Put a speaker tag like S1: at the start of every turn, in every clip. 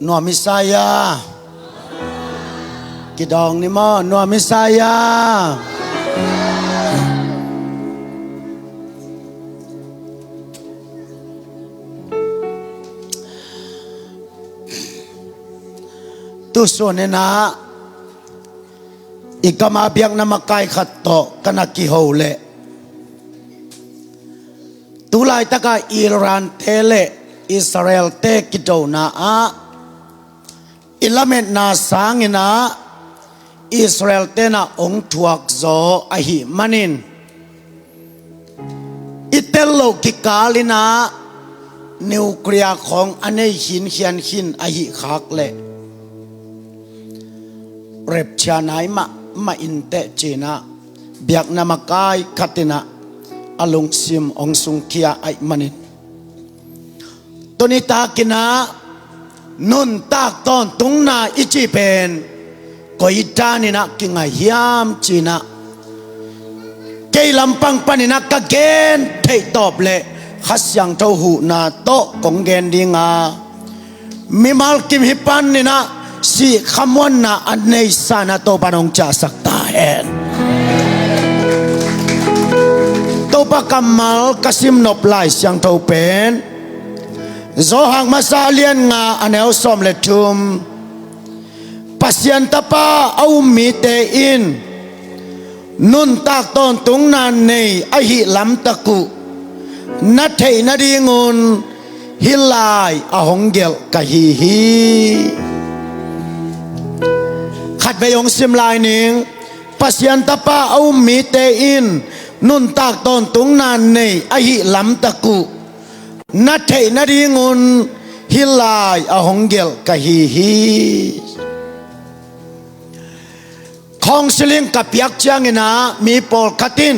S1: นัวมิสายากิดองนี่มอนัวมิสายาตุส่วนนี้นะอีกมาเบียงนามกายขัดโตกันกิโฮเลตุลายตะกาอิหร่านเทเลอิสราเอลเตกิโดนาอาอิลาเมนนาสังนะอิสราเอลเตนะองทวกโซอหิมันินอิเตลโลกิกาลินานิวเคลียร์ของอันนี้หินเขียนหินอหิคักเลเร็บชาไนมาอินเตจีนะเบียกนามกายขัตินะอลุงซิมองสุงเคียไอมันินตัวนี้ตากินะนุนตากตอนตุงนาอิจิเป็นก็อิจานินะกิงายามจีนะเกยลำปังปานินะกะเกนเทตอบเลขัสยังเท่าหูนาโตกงเกนดิงามิมัลกิมฮิปันนี่นะสิขมวนนะอันในสานาโตปานองจ่าสักตาเห็นโตปะกัมมัลกสิมนบไลยังเท่าเป็นโซหังมาซาเลียนงาอันเอลสอมเลทุมปัสยันตปาเอามีเตอินนุนตากตอนตุงนานในอหิลัมตะกุนัทเทนดีงุนฮิลายอหงเกลกะฮีฮีขัดไปยงซิมลายนิงปัสยันตปาเอามีเตอินนุนตากตอนตุงนานในอหิลัมตะกุนัทเทนดีงุนฮิลายอหงเกลกะฮีฮีของสลิงกับยักษ์จังนะมีปอลคัติน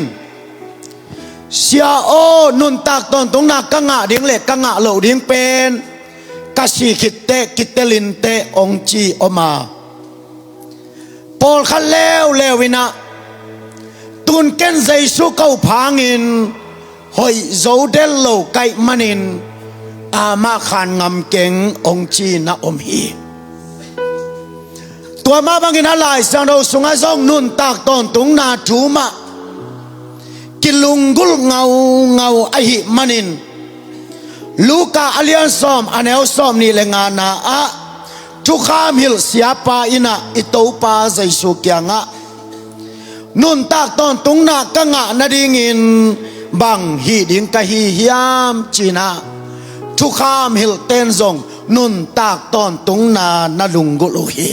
S1: เสียโอนุนตากตอนตรงนักกังะดิ้งเล็กกังะเหลาดิ้งเป็นกัสีคิดเตกิเตลินเตองจีอมาปอลขันเลวินะตุนเกนใจสุเขาพางินหอยโจเดลโลไกมันินอามาขานงำเก่งองจีนะอมฮีตัวมาบางกินอะไรสังเราสุงอาซองนุนตากตอนตุงนาถูมากิลุงกุลเงาอหิมันินลูกาอเลียนซอมอันเอลซอมนี่เลงานาอะทุกขามหิลเสียปาอินะอิโตปาใจสุกยังะนุนตากตอนตุงนากังะนาดิงินบังฮีดิงกะฮีฮิยามจีนาทุกขามหิลเต้นซงนุนตากตอนตุงนานาลุงกุลฮี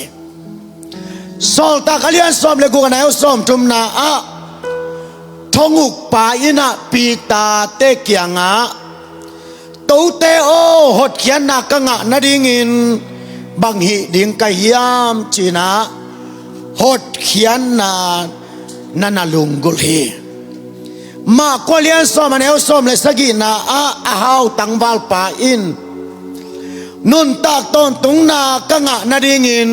S1: สอลตากเลียนซอมเลกูกันเอลซอมทุมนาอะทงอุกป่าอินะปีตาเตเกียงะตูเตโอหดเขียนนักกังะนาดิงินบังหิดิงกะฮิยามจีนะหดเขียนนานาลุงกุลฮีมากว่าเลียนซอมเอลซอมเลสกินาอะฮาวตังวาลป่าอินนุนตากตอนตุงนากังะนาดิงิน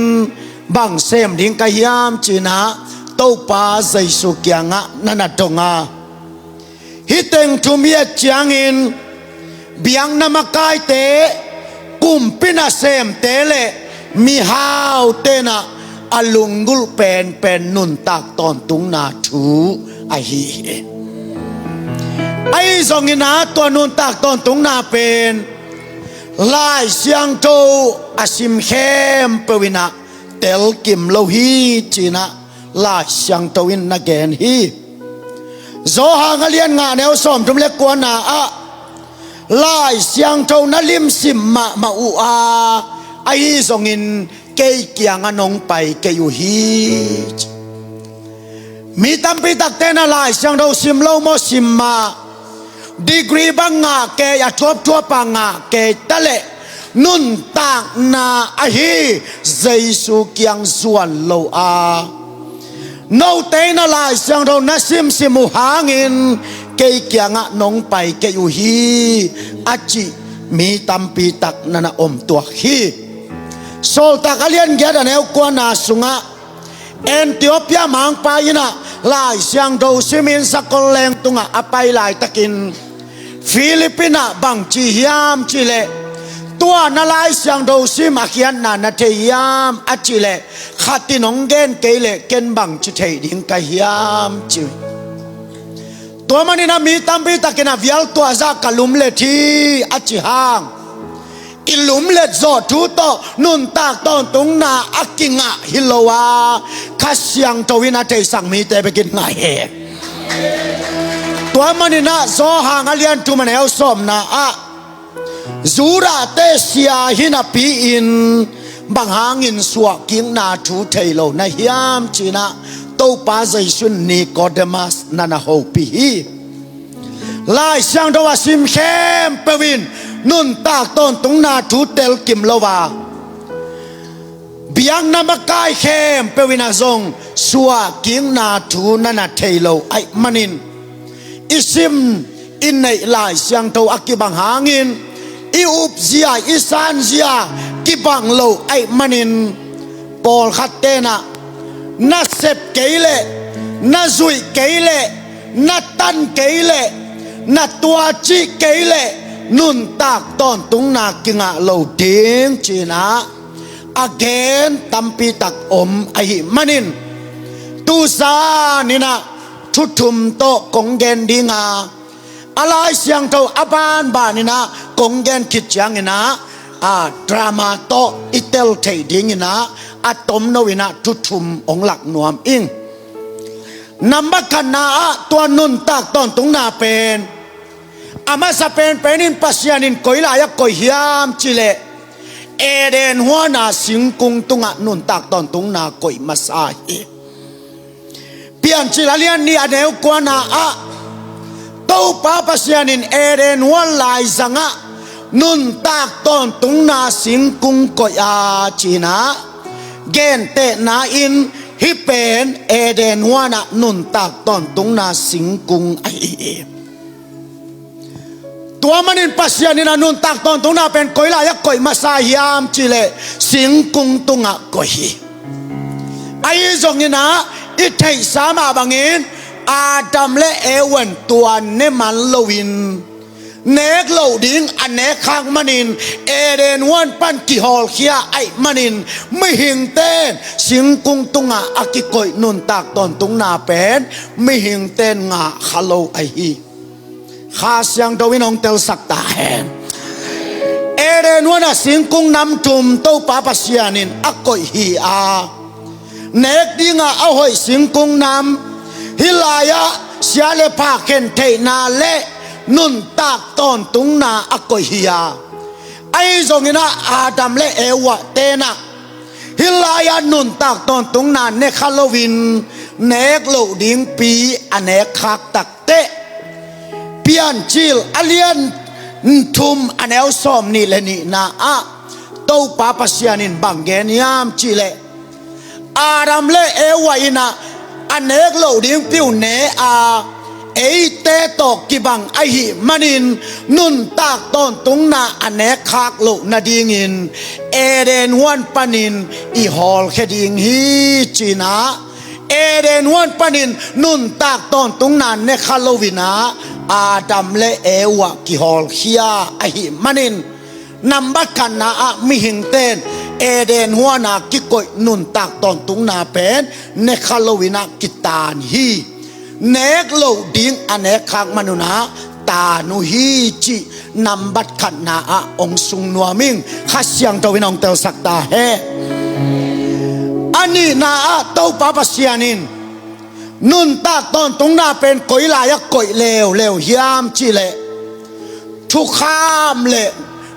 S1: บังเซมดิงกะฮิยามจีนะโตปาใจสุกยังะนันดงาฮิตงทุมีจางอินเบียงนามกายเตกุมปินาเซมเตเลมีฮาวเตนะอลุงกุลเป็นนุนตากตอนตุงนาทูไอฮีไอซองอินาตัวนุนตากตอนตุงนาเป็นลายเสียงโตอาซิมเข้มเปวินะเตลกิมโลฮีจีนะลาช่างตวินนักเกนฮีโซหางเลียนงาแนวสอมทุมเล็กกว่านาอะลายช่างเท่านัลิมสิมมาอูอาไอซงอินเกยเกียงอนงไปเกยอยู่ฮีมีตั้มปีตักเตนลายช่างเท่าสิมโลโมสิมมาดีกรีบังงาเกยทั่วปังงาเกยตะเลนุนตากนาอฮีใจสุกยังส่วนโลอาโนเตนลายสังเรานัสิมสิมุหางินเกยเกียงะนงไปเกยอยู่ฮีอาจิมีตัมปีตักนันอมตัวฮีโซลตากเลียนเกดานเอวกวนาสุงะเอ็นติโอเปียมังไปนะลายสังเราสิมินสกอลแรงตุงะอไปลายตะกินฟิลิปปินาบังจีฮิยามจิเล ตุ ตัวนาลายเสียงดูซิมาเขียนนานาเทียมอจิเลขัดที่น้องเกนเกเลเกนบังจุเทดิ่งกะยามจิตัวมันนี่นะมีตั้มปีตะกินาวิลตัวจากกลุมเลทีอจิหางอิลุมเลจอทูโตนุนตากตอนตุงนาอักกิงะฮิโลวาขัดเสียงทวินาเทสังมีเตไปกินไงตัวมันนี่นะโซหางอเลียนทุมันเอลสมนะอะจูราเตเซียหินาปีอินบางหางินสวกิงนาทูเทโลนะฮิยามจีนะโตปาใจชุนนิโคเดมัสนันโฮปีลายช่างตัวซิมเข้มเปวินนุนตากตอนตรงนาทูเตลกิมโลวาเบียงนามกายเข้มเปวินาซงสวกิงนาทูนันเทโลไอมันินอิซิมอินในลายช่างตัวอักกิบางหางินอิอุบเซียอิสานเซียกิบังโลไอมันินปอลขัดเตนะนาเซบเกยเลนาซุยเกยเลนาตันเกยเลนาตัวจีเกยเลนุนตากตอนตุงนากิงะโลเดียงจีนะagainตัมปีตักอมไอมันินตูซานี่นะทุทุมโตกงเกนดิงาอะไรเสียงเท่าอปานบานี่นะกงเกนคิดจังนะดรามาโตอิเตลเทดิงนะอะตอมโนวินะทุทุมองหลักนวมอิงนัมบักนาตัวนุนตากตอนตุงนาเป็นอามาสเป็นนินปัสยานินกอยลายกอยยามจิเลเอเดนหัวนาสิงกุงตุงะนุนตากตอนตุงนากอยมาสาฮีเปียนจิลาเลียนนี่อเนวกวนาโตปาปัสยานินเอเดนหัวลายสังะนุนตากตอนตุงนาสิงกุงกอยจีนะเกนเตนาอินฮิเป็นเอเดนหัวนานุนตากตอนตุงนาสิงกุงไอตัวมันนินปัสยานินานุนตากตอนตุงนาเป็นกอยลายักกอยมาสายามจิเลสิงกุงตุงะกอยไอจงนี่นะอิทัยสามาบังอินอาดัมและเอวันตัวเนมันโลวินเนกโลดิ้งอันเนกข้างมันินเอเดนวันปันกิฮอลเคียไอมันินไม่หิงเต้นสิงกุงตุงะอากิกอยนุนตากตอนตุงนาเป็นไม่หิงเต้นงะฮัลโลไอฮีข้าเสียงดวินองเตลสักตาแหนเอเดนวันสิงกุงนำจุมโตปาปัสยานินอากอยฮีเนกดิ้งเอาหอยสิงกุงนำฮิลายะเสียเลพาเคนเทนาเลนุนตากตอนตุงนาอากอยฮีไอจงนะอาดัมและเอวะเตนะฮิลายะนุนตากตอนตุงนาเนคาโลวินเนกโลดิงปีอเนกคักตักเตเปียนจิลอเลียนทุมอเนลซอมนี่เลนี่นาโตปาปัสยานินบังเกนยามจิเลอาดัมและเอวะอินะอเนกโลดิงปิวเนเอเตตอกกิบังไอหิมันินนุนตากตอนตุงนาอเนกคักโลนาดิงินเอเดนวันปานินอีฮอลแคดิงฮีจีนาเอเดนวันปานินนุนตากตอนตุงนาเนคาโลวินาอาดัมและเอวะกิฮอลเคียไอหิมันินนัมบักกันนามิหิงเตนเอเดนหัวนากิกอยนุนตากตอนตุงนาเป็นเนคาโลวินากิตานฮีเนกโลดิ้งอเนกคักมนุนาตานุฮีจินำบัดขันนาองสุงนัวมิงข้าเสียงตัววินองเตลสักตาเฮอันนี้นาเต้าปาปัสยานินนุนตากตอนตรงนาเป็นกอยลายักกอยเลวเฮียมจิเลทุกข้ามเล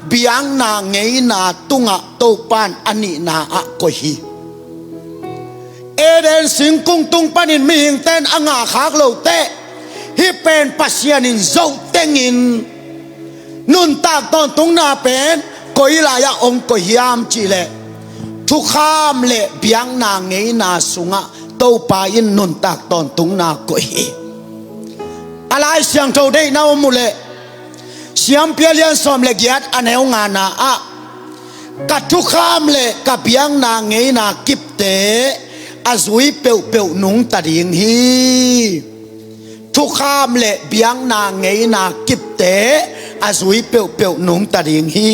S1: เบียงนาเงยนาตุงะเต้าปานอันนี้นากอยฮีเอเดนสิงกุงตุงปานินมีหิงเต้นอ่างขากโลเตฮิเป็นปัสยานินโจเตงินนุนตากตอนตุงนาเป็นกอยลายะองกอยยามจิเลทุกข้ามเลเบียงนาเงยนาสุงะโตปายินนุนตากตอนตุงนากอยอะไรเสียงโทได้นาวมุเลเสียงเปียเลียนสอมเลกยัดอันเหวงานากัดทุกข้ามเลกับเบียงนาเงยนากิบเตอาซุยเปียวนุงตาดิงฮีทุกข้ามเลเบียงนาเงยนากิบเตอาซุยเปียวนุงตาดิงฮี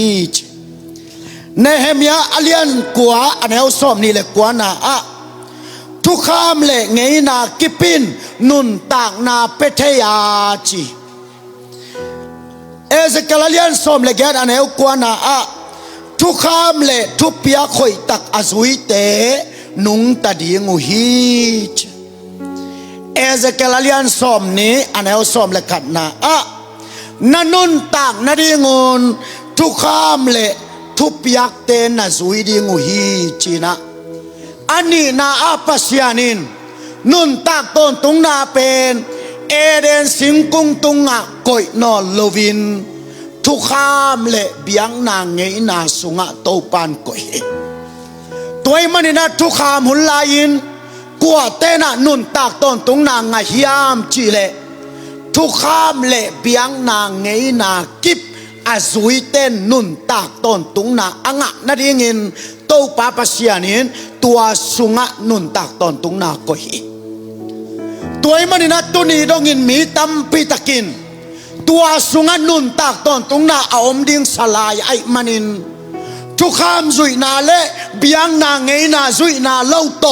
S1: เนเฮมียอเลียนกัวอันเฮาสอมนี่เลยกัวนาอะทุกขามเละไงนากิปินนุนตากนาเปเทยาจีเอเซเกลเลียนสอมเลยแกอันเฮากัวนาอะทุกขามเละทุเปียข่อยตักอสุยเตนุงตาดีงูฮีจเอเซเกลเลียนสอมนี้อันเฮาสอมเลยขัดนาอะนันนุนตากนาดีงูทุกขามเละทุบยักเตนนะสุยดีงูฮีจีนะอันนี้นาอาปัสยานินนุนตากต้นตุงนาเป็นเอเดนสิงกุงตุงอะกอยนอลวินทุกขามเละเบียงนางเงยนาสุงะโตปานกอยตัวมันนี่นะทุกขามหุนลายินกัวเตนะนุนตากต้นตุงนางะฮิยามจีเละทุกขามเละเบียงนางเงยนากิบอาสุยเต้นนุนตากต้นตุงนาอ่างะนาดีงินโตปาปัสยานินตัวสุงะนุนตากต้นตุงนาก็ฮีตัวมันนี่นะตุนีดงินมีตัมปิตะกินตัวสุงะนุนตากต้นตุงนาอาอมดิงสลายไอมันินทุกขามจุยนาเละเบียงนาเงยนาจุยนาเล่าโต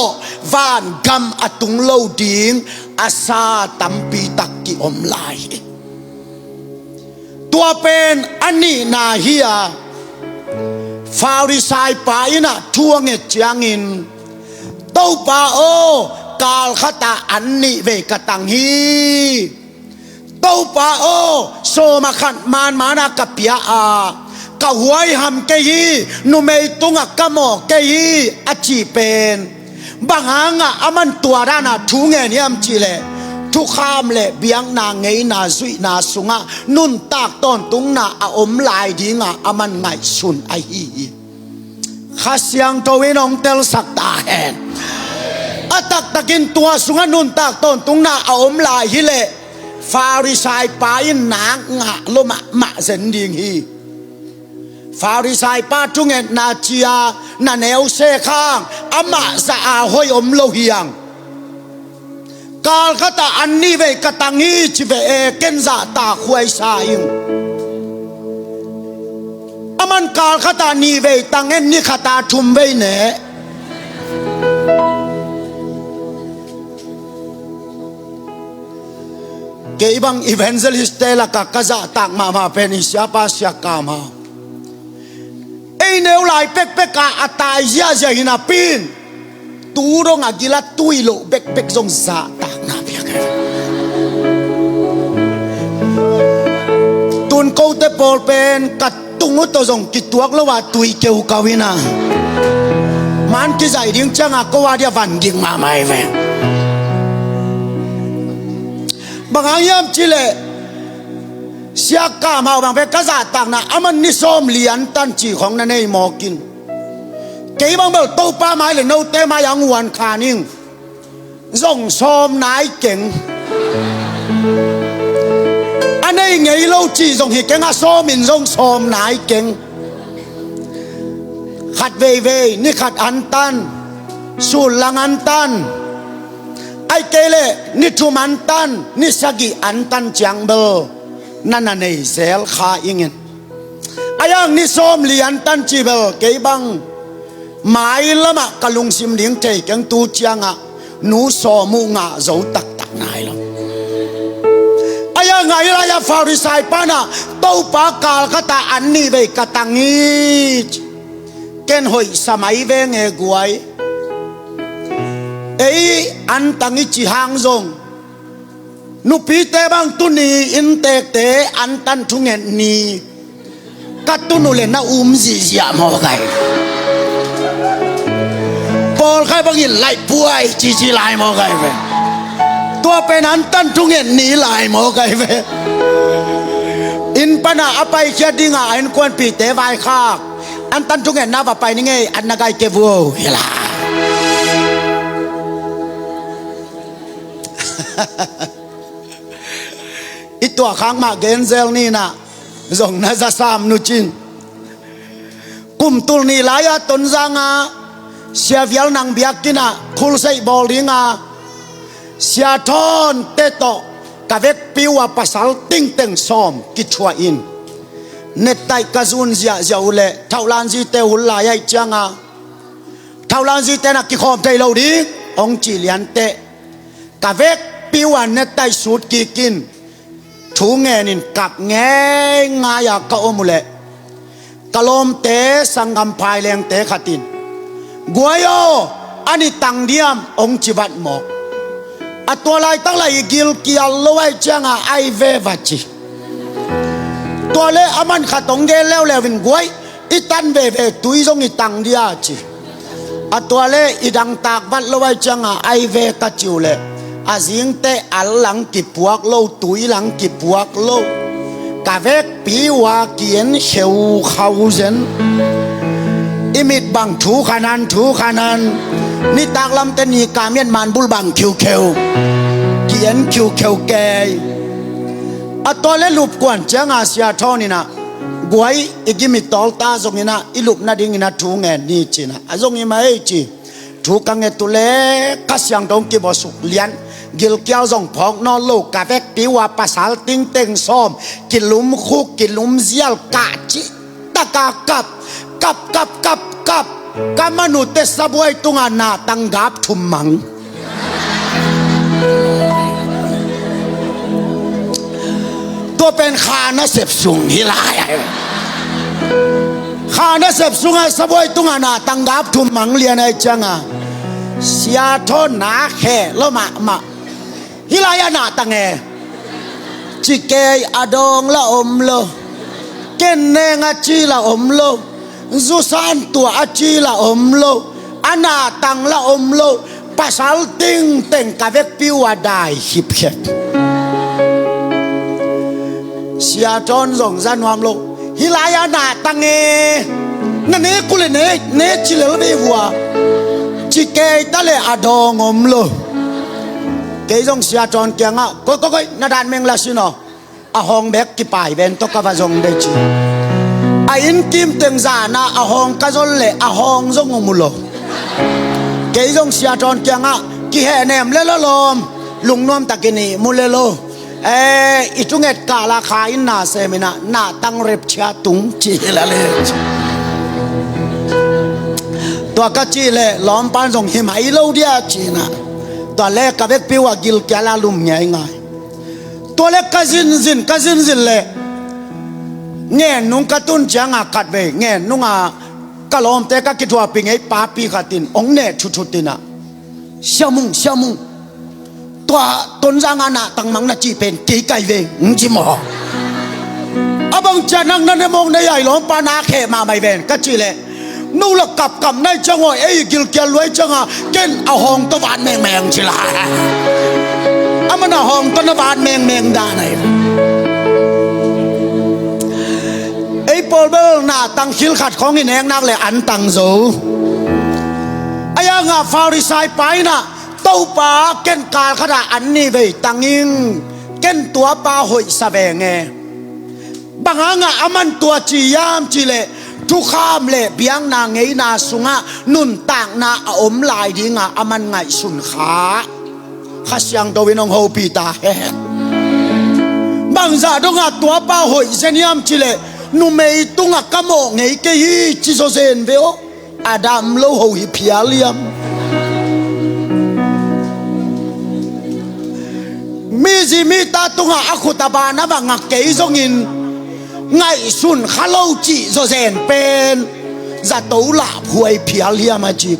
S1: วานกำอตุงเล่าดิงอาซาตัมปิตะกิอมลายตัวเป็นอันนี้นาเฮียฟาริสายปายนะทั่วเงจยังอินเต้าปาโอกาลขตาอันนี้เวกตังฮีเต้าปาโอโซมาขันมานมานากับเปียอากะหวยหำเกยีนุเมตุงะกะโมเกยีอจีเป็นบางหางะอามันตัวด้านะทุ่งเงียมจีเลทุกขามเละเบียงนาเงยนาสุยนาสุงะนุนตากต้นตุงนาอาอมลายดีงะอามันไงสุนไอฮีข้าเสียงตัววินองเตลสักตาแหนอาตักตะกินตัวสุงะนุนตากต้นตุงนาอาอมลายฮิเลฟาริสายปายนางงะลมะมะเซนดิงฮีฟาริสายปาจุงเงนาเจียนาเนวเซข้างอามะสะอาหอยอมโลเฮียงกาลขตาอันนี้เวกตังฮีจิเวเอเกนซาตาขวยสายิงอามันกาลขตานีเวตังเอ็นนิขตาทุมเวเนเกี่ยบังอีเวนเจลิสเตละกะกะจะตักมาเป็นอิสยาปัสยากามาเอเนวไลเป็กเป็กกะอัตายยาเจหินาปินตูรงอากิลาตุยโลเบกเบกซงซาตากนาเพียกันตุนเขาเตปอลเป็นกัดตุงอุตซงกิตัวกละว่าตุยเกี่ยวกับวินามันกิใจดิ้งจังอะก็ว่าเดียวันดิ้งมาไม่เวบางอย่างจิเลเสียกามาบางเปกะซาตากนาอามันนิสอมเลียนตันจีของนั่นเองมอกินเกี่ยบังเบลโตป้าไม้เลยโนเตมายังวันขานิ่งส่งซอมนายเก่งอันนี้ไงเราจีส่งหิเก่งอะซอมินส่งซอมนายเก่งขัดเวนี่ขัดอันตันสูลังอันตันไอเกเลนี่ทุมันตันนี่สกิอันตันจังเบลนั่นน่ะในเซลขาอิงเงินอายังนี่ซอมเลียนตันจีเบลเกี่ยบังหมายละมะกะลุงซิมเลี้ยงใจกังตูเจียงอ่ะหนูสอมุงอ่ะเจ้าตักตักนายแล้วอายะไงล่ะยาฟาริสายปานะเต้าปากาลกะตาอันนี้ไปกะตังฮีเกณฑ์หอยสมัยเวงเอกวยอันตังฮีจีหางซงนุปีเตบังตุนีอินเตเตอันตันทุงเงินนีกัดตุนุเลนะซีเสียมอไกปอลใครบางยินไล่ป่วยจีไล่มอไกเวตัวเป็นอันตันทุงเงินนีไล่มอไกเวอินปนาอภัยเชียดิงาอินควนปีเตวายข้าอันตันทุงเงินนับไปนี่ไงอันนักไอเกวัวเฮล่าอีตัวข้างมาเกนเซลนี่นะส่งน่าจะสามนุจินกุมตุลนี่หลายตนจางาเสียวิลนังเบียกินะคุลใส่บอลลิงาเสียทอนเตโตกะเวกปิวปัสสัลติ้งเต็งซอมกิชัวอิน net tai kazun zia zia ule thaulan ji te hul la yai changa thaulan ji te na ki khom thei lo di ong chi lian te ka vek piwan net tai sut ki kin thu nge nin kap nge nga ya ka omule kalom te sangam phai leng te khatin guayo ani tang diam ong chi bat mo atwa lai tang lai gil kial lowai changa ai ve vachiตัวเล่อมันขัดตรงเกลแล้ววินกวยอีตันเวเวตุยจงอีตังเดียจีอัตัวเล่อีดังตากบัดละไว้จังไอเวกัจิวเล่อาสิงเตอัลหลังกิบพวกโลตุยหลังกิบพวกโลกาเวกปีวาเกียนเขวเขาเซนอิมิดบังถูขนาดนี่ตากลำเตนีกาเมียนมันบุลบังคิวเขวเกียนคิวเขวแกอัตัวเล่ลูกกวนเจ้าอาเซียทอนี่นะกวยอีกิมิตอลตาจงนี่นะอีลูกนาดิ่งนะทูเงินนี่จีนะจงนี่มาเอจีทูกังเงตุเล่กัสยังตรงกิบสุกเลียนกิลเกียวจงพอกนอนลูกกาเวกปิวภาษาติงเต็งซ้อมกิลุมคุกกิลุมเซียลกาจิตะกากับกามนุษย์เตสบวยตุงานาตังกับทุมมังตัวเป็นขานะเสพสุงฮิลายขานะเสพสุงไอ้สบวยตุงานาตังกับทุมมังเลียนไอ้จังอ่ะเสียทนหนาแค่แล้วมาฮิลายนาตังเอจิเกยอดองละอมโลเกนเนงอาจีละอมโลซุสานตัวอาจีละอมโลอนาตังละอมโลภาษาติงเต็งกะเวกปิวได้ฮิบเฮ็ดเสียจอนส่งสันวามโลฮิลายนาตังเอนั่นเนกุเลเนจิเลลเบวัวจิเกยตะเลอดองอมโลเกยส่งเสียจอนเกียงอ่ะก็นาดานเมงลาสิโนอะฮองเบกกิปายเบนตกกะวาส่งเดจิอาอินกิมเต็งซานาอะฮองกะซอลเลอะฮองส่งอมุโลเกยส่งเสียจอนเกียงอ่ะกิแห่แนมเลลลอมลุงนวมตะกินีมุเลโลอิจุงเอ็ดกาลาคาอินนาเซมินานาตังเร็บเชียตุงจีละเลตัวก็จีเลล้อมปานส่งหิมายโลเดียจีนะตัวเล็กกับเด็กปิวกิลแกลาลุมง่ายตัวเล็กก็ซินเลเงี้ยนุ่งกระตุ้นจังอากัดเวเงี้ยนุ่งก็ล้อมแต่ก็คิดว่าเป็นไงป้าปีขัดตินองเน่ชุดตินะเชี่ยมุงตัวต้นจางานาตังมังนาจีเป็นกี่ไก่เวงจิมอบังจะนั่งนั่นมองในใหญ่หลงปานาเขมาไม่เวนก็จีเลยนู่นละกับในจังหวะกิลเกียรวยจังอ่ะเกณฑ์เอาห้องตะวันแมงชิลามันเอาห้องตะวันแมงด่าไหนปอลเบลนาตังคิลขัดของนี่แนงนักเลยอันตังโซยังฟาริสายไปนะเต้าปลาเก่นกาลขนาดอันนี้ไปตังยิงเก่นตัวปลาหอยสะแบงไงบางงอามันตัวจียามจีเลทุกข้ามเลเบียงนางไงนาสุงะนุ่นต่างนาอมลายดีงาอามันไงสุนขาข้าเสียงตัววินองโฮปีตาเฮบางซาดงาตัวปลาหอยเซนิยามจีเลนุ่มเมย์ตุงะกะโมไงเกยจิโซเซนเวโออาดัมโลโฮฮิพิอาเลียมมีตาตุงะอคุตบานะบังเกยซงอินไงสุนคาโลจิโซเซนเป็นจะตูหลาพวยพิอาเลียมาจีก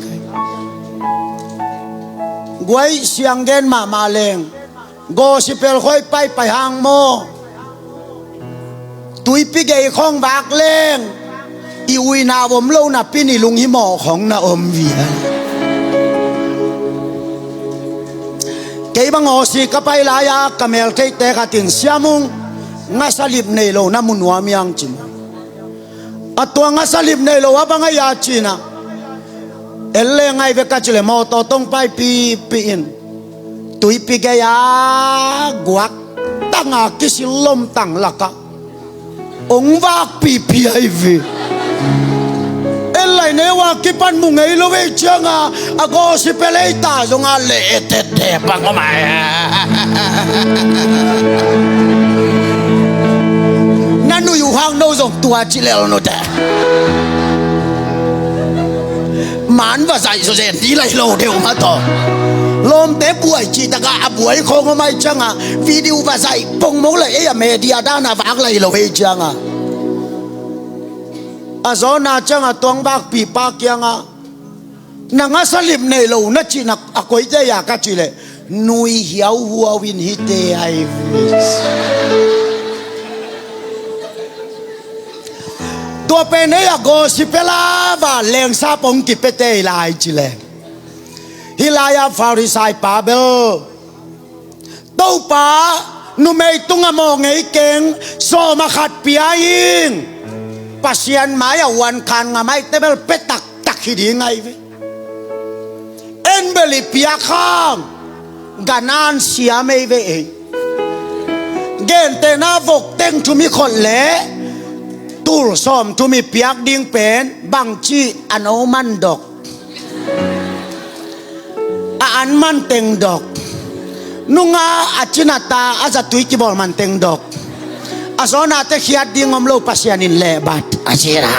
S1: กวยเสียงเกนมาเลงโกสิเปลค่อยไปหางโมตุยปีเกยของบากเลงอีวินาอมโลนาปีนี่ลุงหิมอของนาอมเวียเกยบังอสิกะไปลายากะเมลเกยเตกะตินเสียมุงงาสลิบเนโลนามุนวามียังจินอตัวงาสลิบเนโลวะบังยาจินะเอเลงไงเวกะจิเลมอตต้องไปปีอินตุยปีเกยากวักตั้งอากิสิลมตั้งลักะองวากปีไอวีเอลไลเนวากิปันมุงไงโลเวจังอาโกสิเปเลตาจงอาเลเตปังก็มานั่นอยู่ห้างโนโซ lom tua chi le no te man va sai so zen di lai lo de ma to lom te buai chi ta ga buai kho mai changa video va sai pong mo le e media da na vak lai lo ve changa azona changa tong bak pi pa kyanga nanga salim nei lo na chi na akoi te ya ka chi le nui hiau hua win hi te ai vis tua pe ne ya go si pela va leng sa pong ki pe te lai chi le hilaya farisai pa bel tau pa nu mei tunga mo ngei keng so ma khat pia ing pasian mai a wan khan nga mai te bel petak tak hi di ngai ve en beli pia khang ganan sia mei ve e gen te na vok teng tu mi khol le tur som tu mi piak ding pen bang chi ano man dok an man teng dok nunga achinata aza tui ki bol man teng dok azona te khiat ding om lo pasianin le bat achira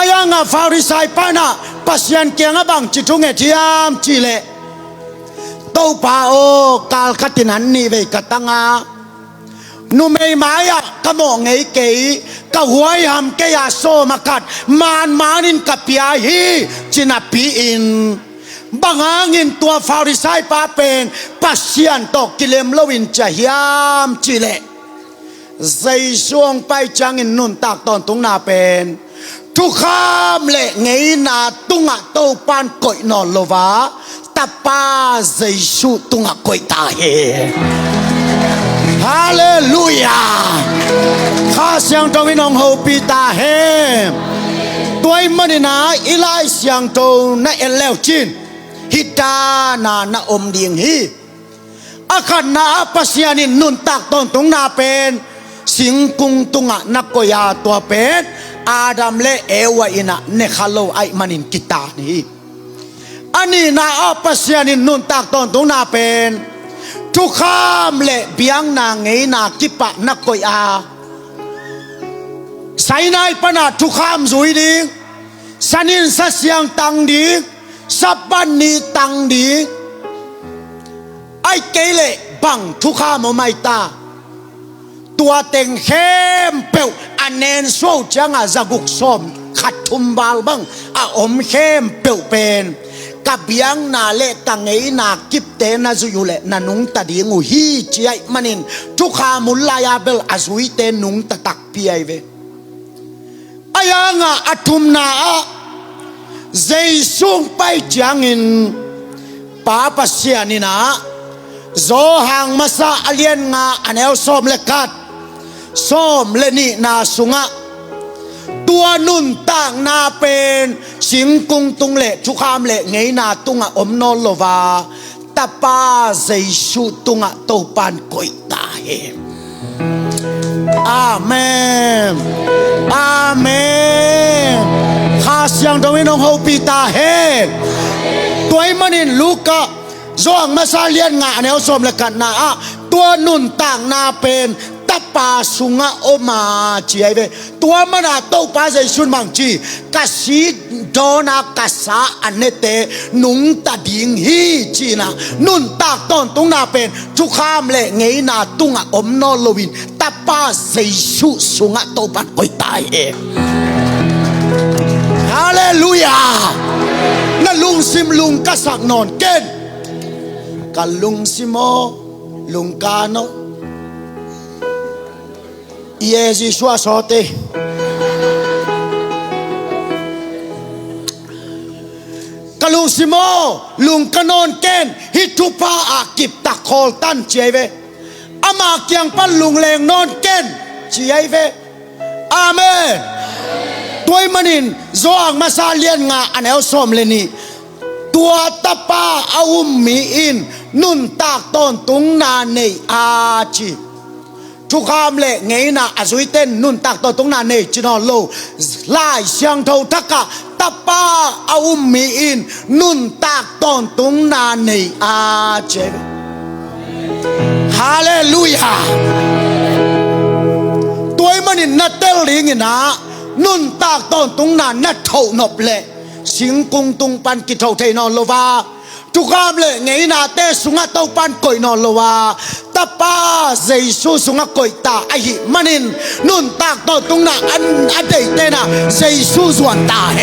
S1: ayanga farisai pana pasian kenga bang chitunge tiam chile tau pa o kal katinan ni ve katanga nu mei maya kamo ngei kei ka huai ham ke ya so makat man manin kapia hi china pi in bangangin tua farisai pa pen pasian to kilem lowin chahiam chile zai suang pai changin nun tak ton tung na pen tu kham le ngei na tunga to pan koi no lova tapa zai su tunga koi ta he Hallelujah. Kha siang to winong ho pita he. Toy manina ilai siang to na eleu chin. Hita na om ding hi. Akan na pasianin nun tak ton tung na pen. Sing kung tunga na koya tua pen. Adam le ewa ina ne khalo ai manin kita ni. Ani na pasianin nun tak ton tung na pen. Tu kham le biang na ngei na kipa na koi a sai nai pana tu kham zui ding sanin sa siang tang ding sapan ni tang ding ai kele bang tu kham mai ta tua teng hem peu anen so changa zaguk som khat thum bal bang a om hem peu pen kabiang na le tangei na kip te na zuyu le na nung ta di ngu hi chiai manin tu kha mulaya bel azui te nung ta tak piai ve ayanga atum na a zai sung pai changin pa pasianina zo hang masa alien nga anel som le kat som le ni na sunga tua nun tang na pen sing kung tung le chu kham le ngei na tunga om no lova tapa zai su tunga to pan koi ta he amen amen kha siang dong winong ho pita he toy manin luka zoang masalian nga anel som le kat na a tua nun tang na pen tapa sunga oma chi ai ve tua mana to pa zai sun mang chi kasi dona kasa anete nung ta ding hi chi na nun tak ton tung na pen chu kham le ngei na tunga om no lovin tapa zai su sunga to pan koi tai he hallelujah na lung sim lung kasak non ken kalung simo lung kano Yesi sua sote kalung simo lung kanon ken hitupa akip takol tan chiave ama kyang pan lung leng non ken chiave amen toy manin zoang masalian nga anel som leni tua tapa awum mi in nun tak ton tung na nei a chi tu kham le ngei na azui ten nun tak to tung na nei chino lo lai siang thâu thaka tapa awum mi in nun tak ton tung na nei a che hallelujah ตัวมันนี่นัดเตลิงนะนุ่นตากตอนตรงนั้นนัดเท่านบเลยสิงกุงตุงปันกิเท่าเทนอนโลวาทุกคำเลยไงนาเตสุงะเต้าปันก่อยนอนโลวาตาป้าเจสุสุงะก่อยตาไอหิมันินนุ่นตากตอนตรงนั้นอันเดยเตนะเจสุส่วนตาเฮ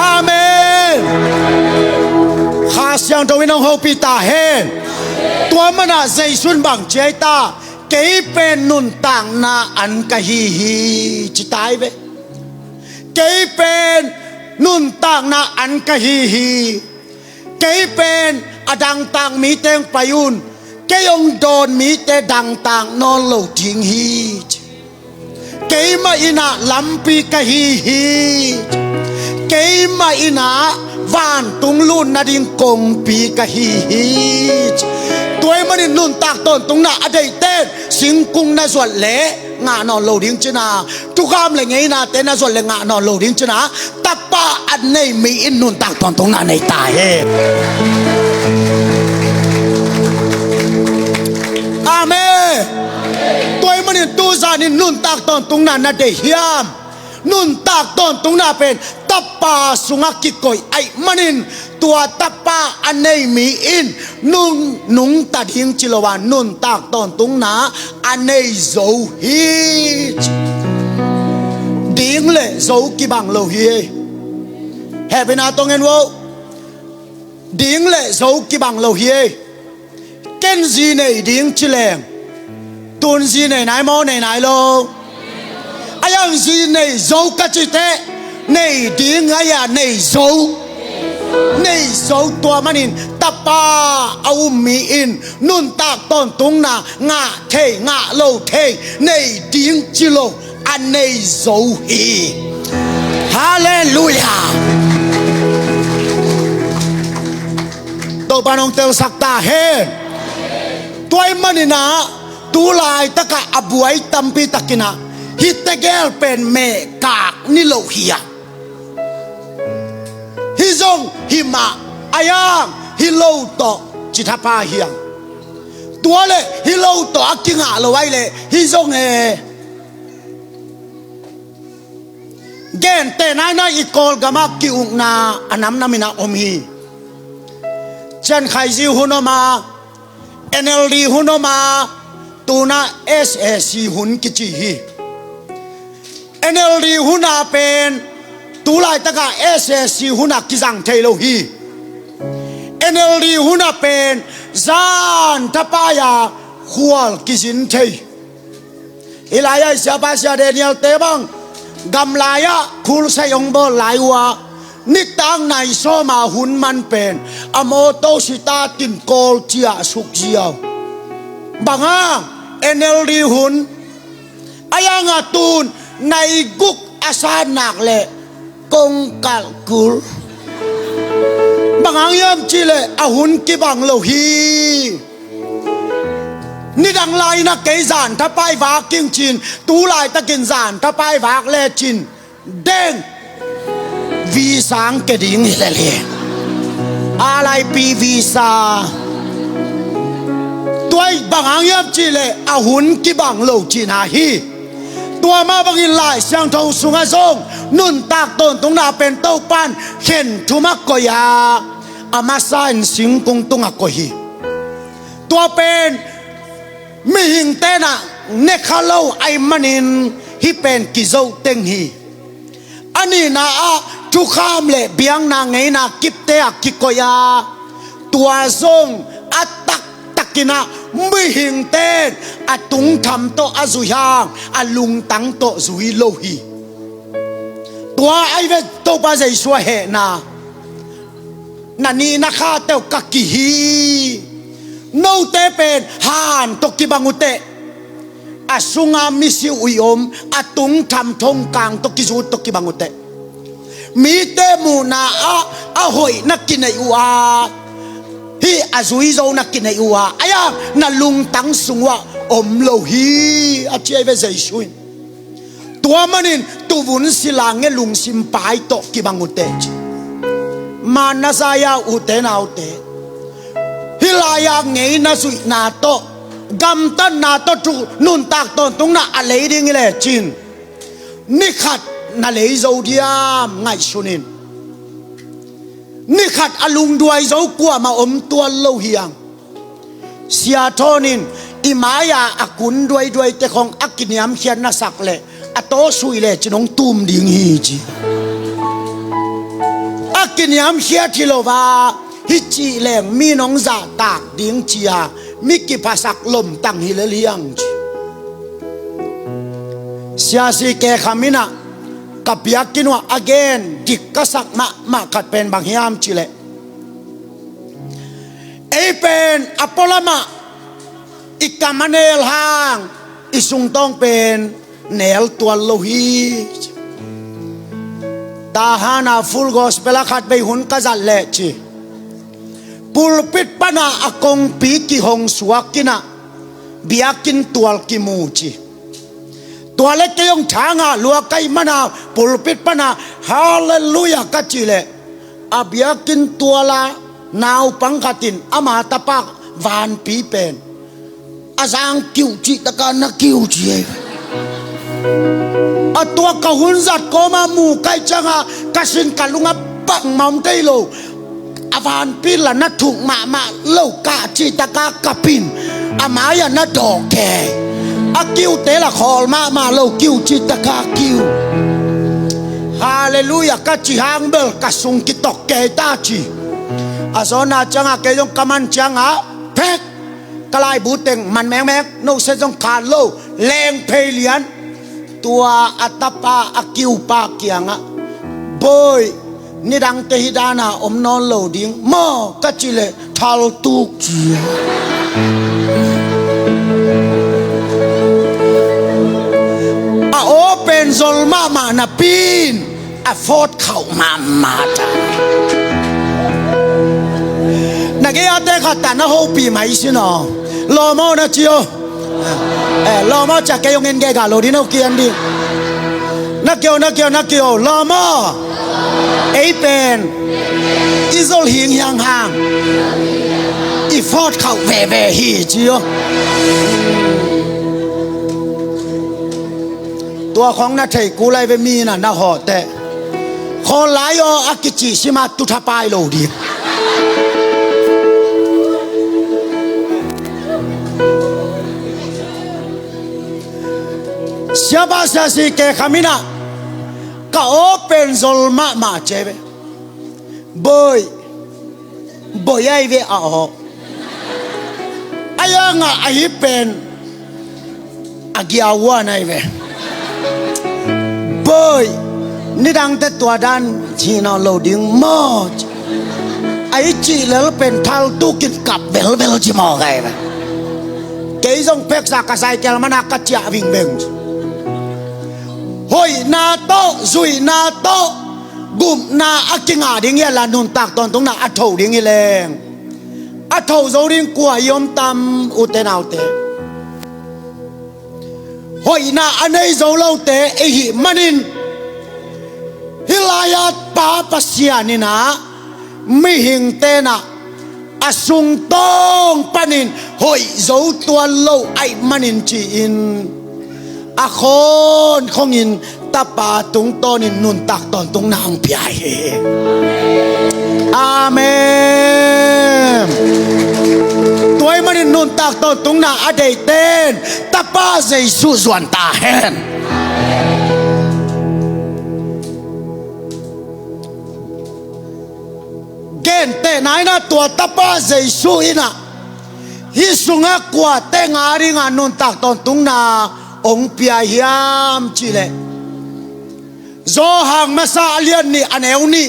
S1: อาเมนข้าเสียงตัววินองโฮปิตาเฮตัวมันอะเจสุนบังเจตาเกยเป็นนุ่นต่างนาอันกะฮีจิตายเบเกยเป็นนุ่นต่างนาอันกะฮีเกยเป็นอดังต่างมีเตงประยุนเกยองโดนมีเตดังต่างนอนโลทิ้งฮีเกยมาอินาลัมปีกะฮีเกยมาอินาวานตุงลุนนาดิงกงปีกะฮีตัวมันนี่นุ่นตากต้นตรงน่ะอดีตเต้สิงกุงน่ะส่วนเละงานอนโลดิ้งชนะทุกคำเลยไงนะเต้น่ะส่วนเละงานอนโลดิ้งชนะตับปะอันนี้มีอินนุ่นตากต้นตรงน่ะในตาเฮอาเมตัวมันนี่ตูซานี่นุ่นตากต้นตรงน่ะน่ะเดียมนุ่นตากต้นตรงน่ะเป็นตับปะสุงกิกอยไอมันนี่ตัวตับปะอันนี้มีอินนุ่งตัดหิงจิลวานนุ่นตากตอนตรงนาอันนี้โจฮีดิ้งเลยโจกีบังโลฮีเฮ้เป็นอาตรงเงินว่าดิ้งเลยโจกีบังโลฮีเก่นจีในดิ้งจิเลงตุนจีในไหนมอในไหนโลอายังจีในโจกัจจิเตในดิ้งอายาในโจในโซตัวมันอินตาปาเอามีอินนุ่นตากต้นตรงน่ะงาเทงาโลเทในดิ้งจิโลอันในโซฮีฮาเลลูยาตัวปานองเตลสักตาเฮตัวมันอินะตูลายตะกะอบวยตัมปีตะกินะฮิตเกลเป็นเมกากนิโลฮียฮิซงฮิมาอายังฮิโลโตจิตาพาเฮียงตัวเลยฮิโลโตอักกิงาโลไว้เลยฮิซงเกนเตนายนาอีกอลกามากิอุงนาอันน้ำนามินาอมฮีจันไคซิฮุนอมาNLD ฮุนอมาตูนา SSC ฮุนกิจิฮี NLD ฮุนาเป็นตูไลตะกะ SSC ฮุนักกิจังเทโลฮี NLD ฮุนักเป็นซานทปายาขวลกิจินเทอิลายาเสียบาเสียเดนิเอลเตบังกำลายาคูลไซองบอลายวานิตังในโซมาหุนมันเป็นอโมโตสิตาตินโกลเจียสุกเจียวบางอ่ะ NLD หุนอายังอาตูนในกุกอาซานักเละกงกัลกุลบางอย่างยจิเลอาหุนกิบังโลฮีนี่ดังไลนักเกยจานถ้าไปวากกิงจินตูไลตะกินจานถ้าไปวากเลจินเด้งวีสังเกดิ่งเล่อะไรปีวีซาตัวบางอย่างยจิเลอาหุนกิบังโลจินาฮีตัวมาบังอินไลเสียงทงสุงาซงนุ่นตากต้นตรงนาเป็นเต้าปันเข็นทุมักกอยาอามาซานสิงกุงตุงอักกอฮีตัวเป็นมิหิงเตนะเนคาโลไอมันินฮิเป็นกิโซเต็งฮีอันนี้นะทุกคำเลยเบียงนางไงนะกิบเตะกิกอยาตัวซงอัตตักตักกินะไม่หิงเต้นอาตุงทำโตอาซุยางอาลุงตังโตซุยโลฮีตัวไอเวทโตปาใจสวยเหนานันนี่นะคะเตวกักกิฮีโนเตเป็นฮานตกิบังอุเตอาสุงามิสิอุยมอาตุงทำทงกางตกิจูตกิบังอุเตมีเตมูนาอาหอยนักกินในอุอาฮีอาซุยโซนักกินในอุอาอายานาลุงตังสุงวะอมโลฮีอาเจียเวใจช่วยตัวมันนี่ตัววุ้นสิลางเงลุงสิมปายโตกิบังอุเตจมานาซายาอุเตนาอุเตฮิ hilaya ngei na sui na to gam tan na to tru nun tak ton tung na a lei ding le chin ni khat na lei zo diam ngai sunin ni khat alung duai zo kwa ma om tua lo hiang sia thonin imaya akun duai te khong akiniam khian na sak le ato sui le chinong tum ding hi chi akiniam khia thilova hi chi leng mi nong za tak ding chia mi ki pasak lom tang hi le liang chi sia si ke khamina kapyak kinwa again dik kasak ma khat pen bang hiam chi le ei pen apolama ikamanel hang isung tong pen nel tual lo hi tahana full gospel khat bei hun ka zal le chi pulpit pana akong pi ki hong suakina biakin tual ki mu chi tuale ke yong thanga lua kai mana pulpit pana hallelujah ka chi le abiakin tuala naw pangkatin ama tapak van pi pen azang kiu chi taka na kiu chi atua kahun zat koma mu kai changa kasin kalunga bang mam kai lo avan pin la na thuk ma lo ka chi taka kapin amaya na doke akiu te la khol ma lo kiu chi taka kiu hallelujah ka chi hang bel kasung ki tok ke ta chi azona changa ke yong kaman changa pek kalai buteng man meng no se jong khan lo leng phei lian tua atapa akiu pa kianga boy nidang te hidana om non lo ding mo ka chile thal tuk chi a open zol ma na pin a fort khau ma ta nage ate khata na ho pi mai sino lo mo na chio lo mo cha ke yong en ge ga lo di no kian di na kyo lo mo ei pen izol hing yang hang i fort khau ve hi chioตัวของนาเทกูไลเวมีน่ะนาหอแต่คนหลายออากิจิชิมาตุทาปายโลดีเสียบาเสียสิเกขมินะก็โอเป็นโซลมาเจเวบอยไอเวอาหออายังไอเป็นอากิอาวานไอเวboy ni dang te tua dan chi no lo ding mo ai chi le pen thal tu kin kap vel chi mo gai ba ke jong pek sa ka sai kel mana ka cha ving beng hoi na to zui na to gum na akinga ding ya la nun tak ton tung na a thau ding i leng a thau zo ding kwa yom tam u te nau te hoi na anei zo lo te e hi manin hilayat pa pasiani na mi hing te na asung tong panin hoi zo tuan lo ai manin chi in a khon khong in tapa tung tonin nun tak ton tung nang piai amen toy manin nun tak ton tung na adei ten tapa Giêsu zuan ta hen gen te nai na tua tapa Giêsu ina hi sunga kwa te ngari nga nun tak ton tung na ong pia hiam chile zo hang masa alian ni aneu ni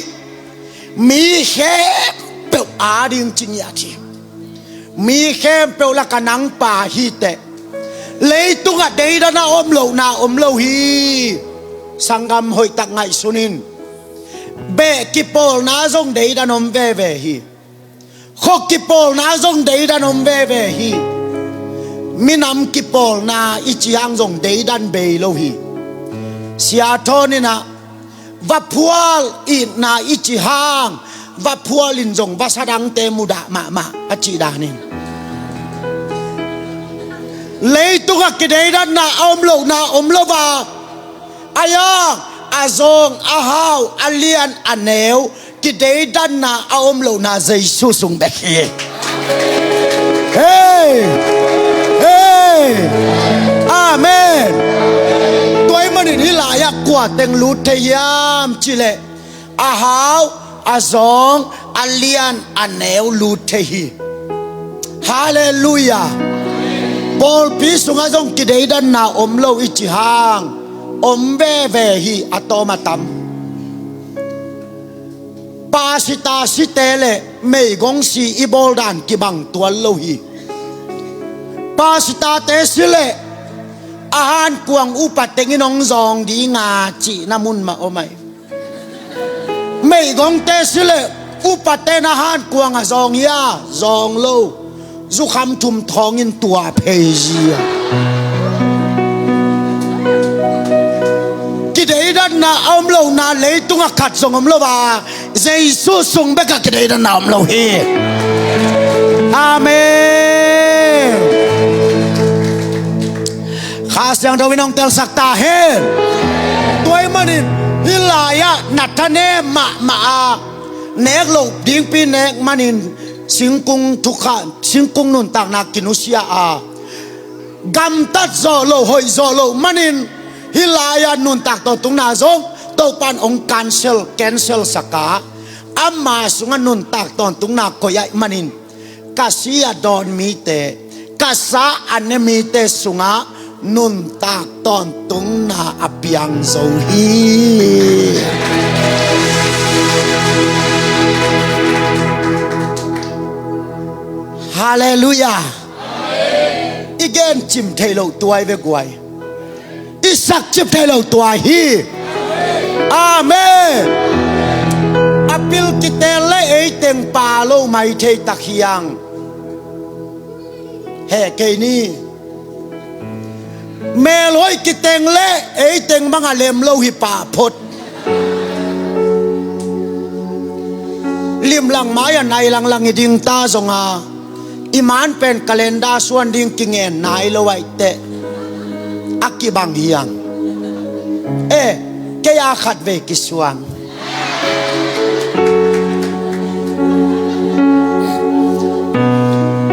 S1: mi he pe ading chinya chi mi khem pe la kanang pa hi te leitung a dei da na om lo hi sangam hoi tak ngai sunin be ki pol na zong dei da nom ve hi khok ki pol na zong dei da nom ve hi minam ki pol na ichiang zong dei dan be lo hi sia thoni na va phual i na ichi hang ว่าพัวลินจงว่าสดังเตมุดะมาอจิดานินเลยตุกกิเดดันนาอมโลนาอมโลบาอายาอาซงอาฮาวอาเลียนอาเนวกิเดดันนาอมโลนาเจสุสุงเบคีเฮ้อาเมนตัวมันนี่หลายกว่าเต็งลุทยามจิเลอาฮาวอาซงอาเลียนอาเนวลุทฮีฮาเลลูยาบอลพิสุงอาจงกิเดดันนาอมโลอิจิฮังอมเบเวฮีอัตมาตัมปาสิตาสิเตเลไม่กงสีอีบอลดันกิบังตัวโลฮีปาสิตาเตสิเลอาหารกวางอุปัตเตงินองซองดีงาจีนามุนมาโอไม่ไม่กงเตสิเลอุปัตเตนอาหารกวางซองยาซองโลจุคำทุมทองอินตัวเพจีกิเดดันนาอมโลนาเลยตุงขัดส่งอมโลบาเจสุส่งเบกกิเดดันนาอมโลเฮอาเมนข้าเสียงดาวินองเตลสักตาเฮตัวมันฮิลายะนัทเนมาเนกโลดิ้งปีเนกมันินสิงกุงทุกข์สิงกุงนุนตากนักกินุเซียกำตัดโซโลหอยโซโลมันินฮิลายานุนตากตัวตุงนาซงตัวปันองค์แคนเซลสักกาอามาสุงนุนตากตัวตุงนาโกยายมันินกาซียดอนมีเตกาซาอันเนมีเตสุงานุนตากตัวตุงนาอภิยังโซฮีฮาเลลูยาอีเกนจิมเทโลตัวไอ้เวกวยอิสักจิมเทโลตัวฮีอาเมนอภิลกิเตเลไอเต็งปาโลไม่เทตักยังเฮเกนี่เมลอยกิเตงเลไอเต็งบังอาเลมโลหิปาพดลิมลังไม้ในลังอีดิงตาสงาอิมานเป็นกาเลนดาส่วนดิ่งกิเงินนายละไว้เตะอักกิบังเฮียงเอ๊ะแกอยากขัดเวกิสวง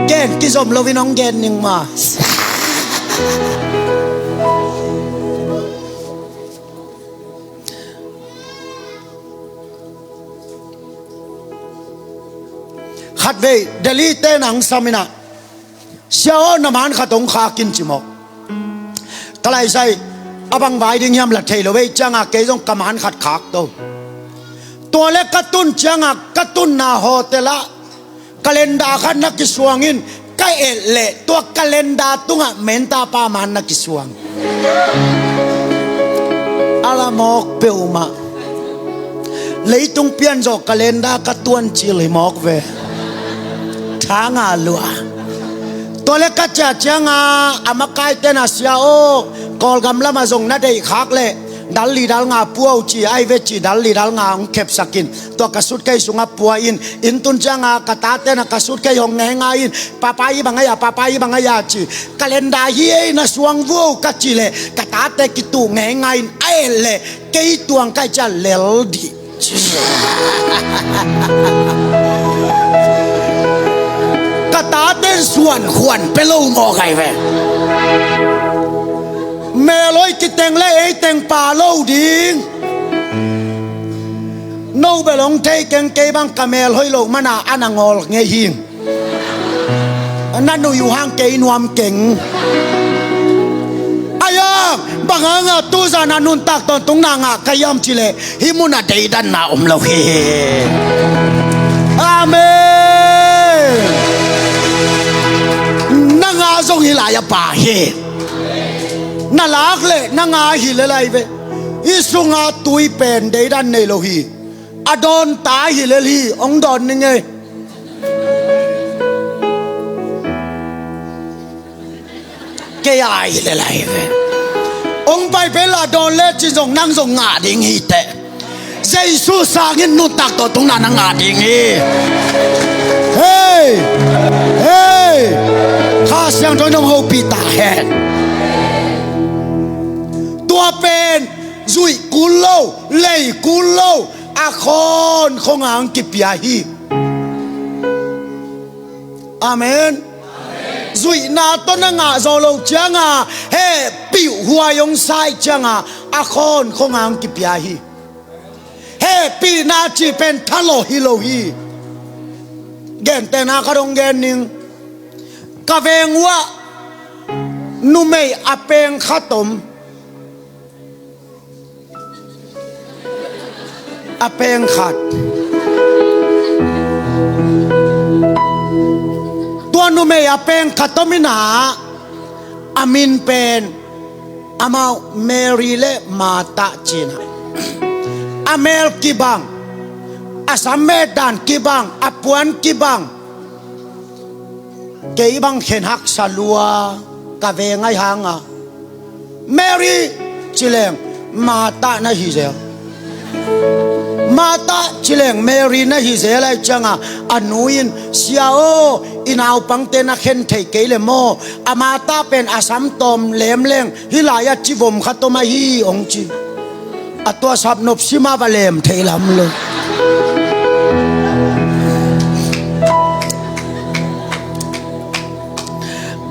S1: เกนกิสมโลวินองเกนนิงมาขัดเวเดลีเตนังสามินะเสียวน้ำมันขัดองขากินจิมอกกลายใส่อบังไว้ดิ่งยามละเทลเวจังอาเกยงกำมันขัดขากตัวเล็กกระตุ้นจังอากระตุ้นนาโฮเตละกาเลนดาขันนักกิสวงอินใกล้เอเล่ตัวกาเลนดาตุงะเมนตาปามันนักกิสวงอาลามอกเปวมาเลยตุงเปลี่ยนจากกาเลนดากระตุ้นจิเลยมอกเวทางอาลัวตัวเล็กก็จะเจ้างอามาไกเตนัสยาโอกอลกำลังมาส่งนัดได้ขักเลยดัลลีดัลงาปัวจีไอเวจีดัลลีดัลงาองเข็บสักินตัวกระสุดไกสุงาปัวอินตุนเจ้างากระตาเตนะกระสุดไกยองแงงอินปาปายบังไงยาจีกาเลนดาเฮียนะสวงวัวกัจจิเลกระตาเตกิตูแงงอินไอเลเกยตัวงไกจะเลลดีกระตาเต้นส่วนขวัญเป็นลูกมอไก่เว้เมลอยกิเตงเล่ไอเตงป่าเล่าดิงโนเบลงเทเกงเกบังกะเมลหอยโลกมันอันงอลเงยหิงนั่นหนูอยู่ห้างเกยนวมเก่งอายาบังงาตูซานานุนตักตอนตรงนางกายอมจิเลฮิมุนาเดดันนาอมโลเฮอาเมนางาทรงฮิลายาป่าเฮนาลักเลยนางาฮิเลไลเวอิสุงาตุยเป็นเดดันเนโลฮีอดอนตาฮิเลลีองดอนนึงไงเกยายฮิเลไลเวองไปเป็นลาดอนเลจิจงนั่งจงงาดิงฮีเต Giêsu sangin nu tak to tung na nga ding hi hey hey kha siang thoi nong ho pi ta hen tua pen zui kulo lei kulo a khon khong ang ki pia hi amen zui na to na nga zo lo changa he piu hua yong sai changa a khon khong ang ki pia hi he pi na chi pen thalo hi lo hi gen te na ka dong gen ning ka veng wa nu mei apeng khatom apeng khat tua nu mei apeng khatomina amin pen amau Mary le mata china amel kibang asamedan kibang apuan kibang keibang khenhak salua ka ve ngai hanga Mary chileng mata na hi zel mata chileng Mary na hi zel ai changa anuin siao inau pangte na khen thei ke le mo amata pen asam tom lem leng hilaya chivom khatoma hi ong chi atwa sap nop sima balem theilam lo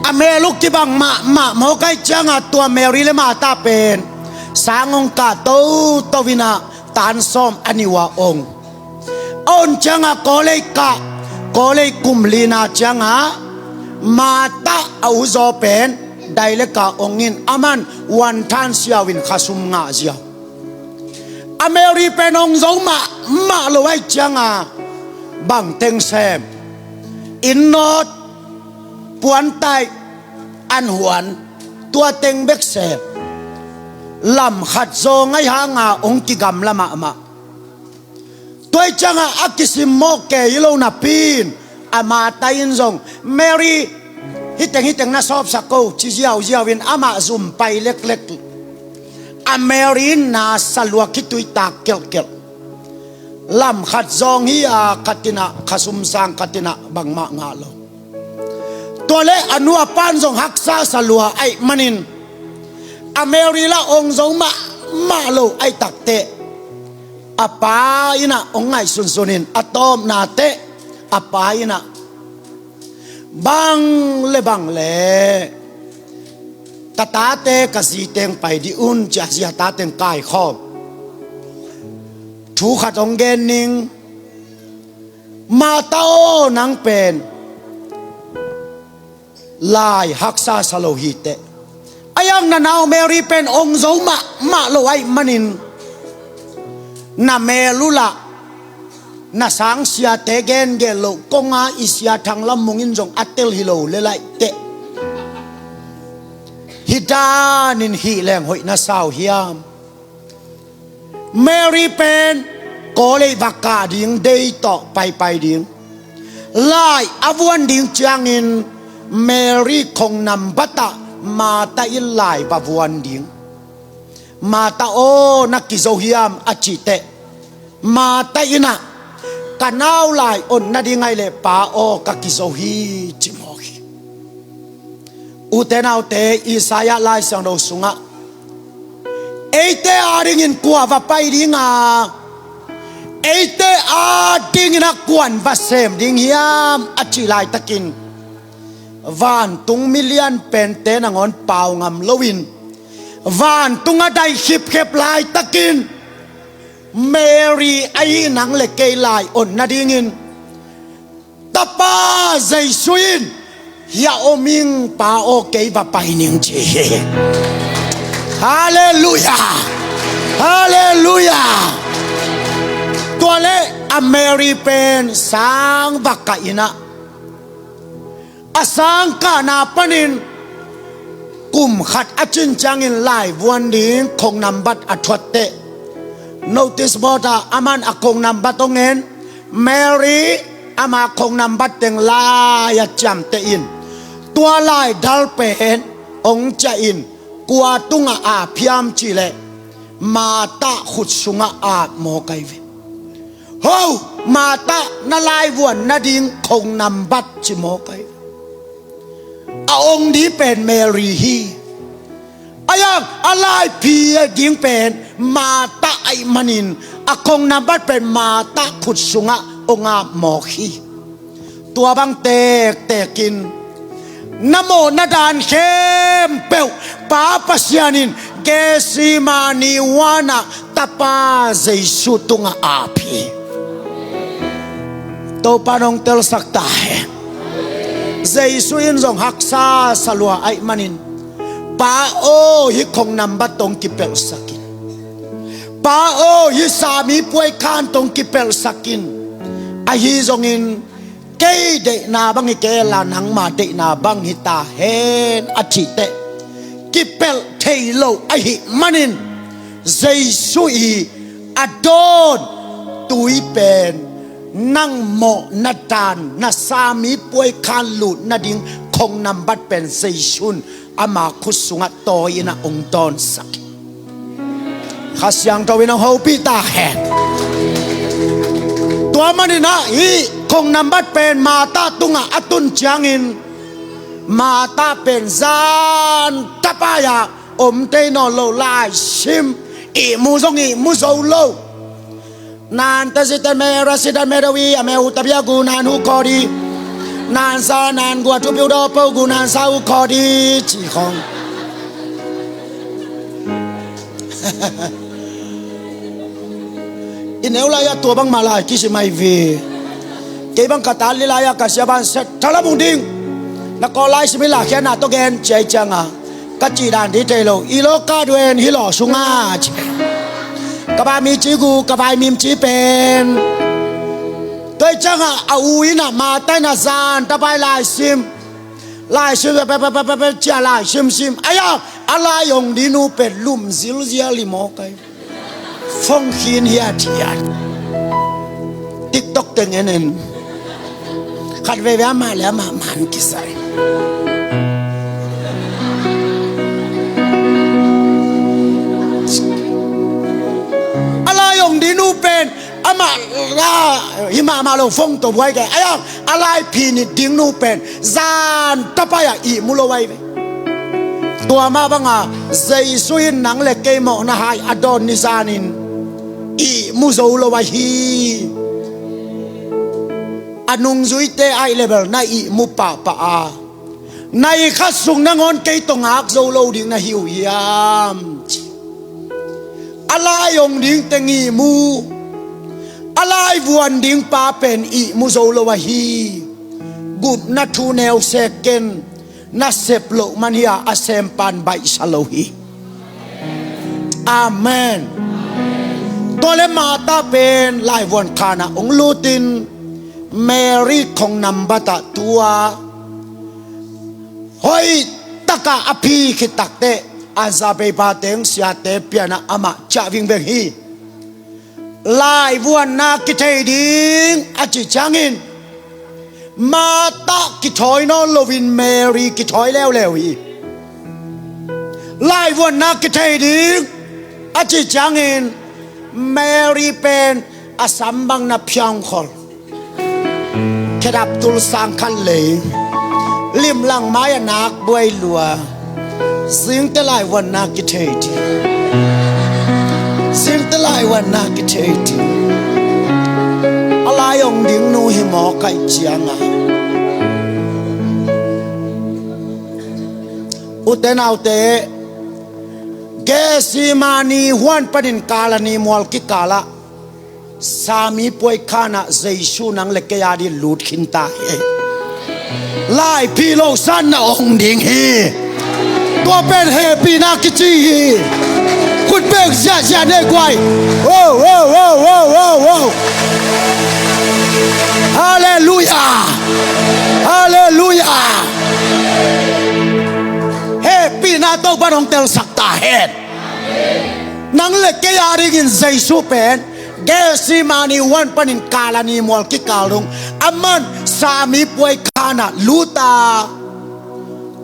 S1: ameluk ki bang ma mo kai changa tua Mary le mata pen sangong ka to wina tan som aniwa ong on changa kole kumlina changa mata au zo pen daile ka ongin aman wan tan siawin khasum nga zia Mary penong zo ma lo ai changa bang teng sem in not puan tai an huan tua teng bek sem lam khat zo ngai hanga ong ki gam lama ma toy changa akisim mo ke ilo na pin ama tain zong Mary hiteng na sop sako chi jiao win ama zum pai lek Mary na salwa kitui ta kel lam khat zong hi a katina khasum sang katina bangma nga lo tole anua pan zong haksa salwa ai manin Mary la ong zong ma lo ai takte apa ina ongai sunsunin atom na te apa ina bang le tatate kasi teng pai di un cha sia ta teng kai khom thu khat ong gen ning ma tao nang pen lai haksa salo hi te ayang na now Mary pen ong zo ma lo ai manin na melula na sang sia te gen lo konga isia thang lam mungin jong atel hilo le lai te hidanin hi leng hoi na sao hiam Mary pen kole baka ding dei to pai ding lai avuan ding changin Mary khong nam bata mata ilai bavuan ding mata o nakizo hiam achite mata ina kanau lai on na dingai le pa o kakizo hi chimohi utenau te Isaya lai sang do sunga eite aring in kwa va pai dinga eite a ding na kwan basem ding hiam achi lai takin van tung million pente nangon pau ngam lowin van tunga dai khip lai takin Mary ai nang le ke lai on na dingin tapa zai suin ya oming pa o ke va pai ning chi hallelujah tuale a Mary pen sang baka ina asang ka na panin kum khat achin changin lai vuan ding khong nambat athwat te notice bota aman akong nambat ongen Mary ama khong nambat teng la ya cham te in tua lai dal pen ong cha in kwa tunga a phiam chi le มาตาขุดสุงอาดโมไกเวโฮมาตานาลายวนนาดิงคงนำบัตจิโมไกอาองค์นี้เป็นเมรีฮีอายังอะไรพีดิงเป็นมาตาไอมันินอาคงนำบัตเป็นมาตาขุดสุงองอาโมฮีตัวบังเตกกินนโมนาดานเข้มเปวป้าปัสยานินเกสีมานิวานะตาปาเจสุตุงอาพีตัวปานองเตลสักตาเฮเจสุอินจงฮักษาสลัวไอมันินป้าโอฮิคงนำบัตตงกิเปลสักินป้าโอฮิสามีป่วยคานตงกิเปลสักินไอฮิจงอินเกยเดนาบังฮิเกลานังมาเดนาบังฮิตาเฮนอธิเตกิเปลเทโลไอฮิมันินเจสุอีอดอนตุยเป็นนั่งโมนาดานนาสามีป่วยคานหลุดนาดิงคงนำบัตเป็นเซชุนอามาคุสุงตอยนาองตอนสักข้าเสียงตัววินองเฮาปีตาแหกตัวมันนี่นะฮีคงนำบัตเป็นมาตาตุงอตุนจางอินมาตาเป็นซานตะปายาอมเตนอโลลายชิมอีมูซงอีมูโซโลนานตะสิตเมรัสิตเมรวีอเมอุตบยากูนานหูคอดีนานซานานกว่าทุบยูโดเปกูนานซาอุคอดีจีของอินเอลลายาตัวบังมาลายกิสิไม่วีเก็บังกตาลิลายากาเสียบันเสร็จทาราบุงดิงนักกอลายสิมิลาแค่นาตเกนใจจังอ่ะกัจจีดานที่เทโลอีโลกาดเวนฮิโลสุงาจกบามีจีกูกบายมิมจีเป็นตัวจังอ่ะอาวินะมาแต่นาซานตะไปลายซิมไปเจ้าลายซิมอายะอะไรยงดินูเป็นลุ่มซิลเซียลิโมไกฟงขินเฮียทียนติ๊กต็อกตึงเงินขัดเววมาแล้วมามันกิสัยอะไรยงดินูเป็นอามาฮิมาลงฟงตัวไว้แกไอ้ยังอะไรพีนิดิงนูเป็นซานตะปายอีมุโลไว้ตัวมาบังอ่ะเจสุอินนังเล็กเกมนะฮายอดอนนิซานินอีมุโซโลไว้ฮีอนุงจุยเตไอเลเบลนาอีมุปะปะอาในขัดสุงนงอนเกยตงหักโซโลดิงนะหิวยามอะไรยงดิงเตงีมูอะไรวันดิงปาเป็นอีมุโซโลวะฮีกุบนัทูเนลเซเกนนัสเซปโลมันฮิอาอาเซมปันไบชาโลฮีอาเมนตัวเลมาตาเป็นลายวันคานาองลูตินเมรีของนำบัตตัวหอยตะกาอภิคิตักเตอาซาเบปาเตงเสียเตเปียนะอามาจาวิงเบงฮีลายวันนากิเทดิงอาจิจางอินมาตะกิถอยนอโลวินเมรีกิถอยแล้วฮีลายวันนากิเทดิงอาจิจางอินเมรีเป็นอาสัมบังนับยองคอลแค่ดับตุลสังคันเลยลิมลังไม้นักบวยลัวสิ่งแต่ลายวันนากิเทดิสิ่งแต่ลายวันนากิเทดิอะไรองดิ่งนูหิมอไก่เจียงอ่ะอุเตนเอาเตเกสีมานีฮวนปดินกาลนีมวลกิกาละสามีป่วยขานะเจชูนังเล็กยาดีลูดขินตาเฮไล่พี่โลสันนะองดิ่งเฮตัวเป็นเฮปีนากิจีเฮคุณเบิกเสียได้กว่าโอ้ฮาเลลูยาฮาเลลูยาเฮปีนาโตบ้านของเตลสักตาเฮดนังเล็กยาดีกินเจชูเป็นเกสีมานีวันปนินกาลานีมวลกิกาลงอามันสามีป่วยขานะลูตา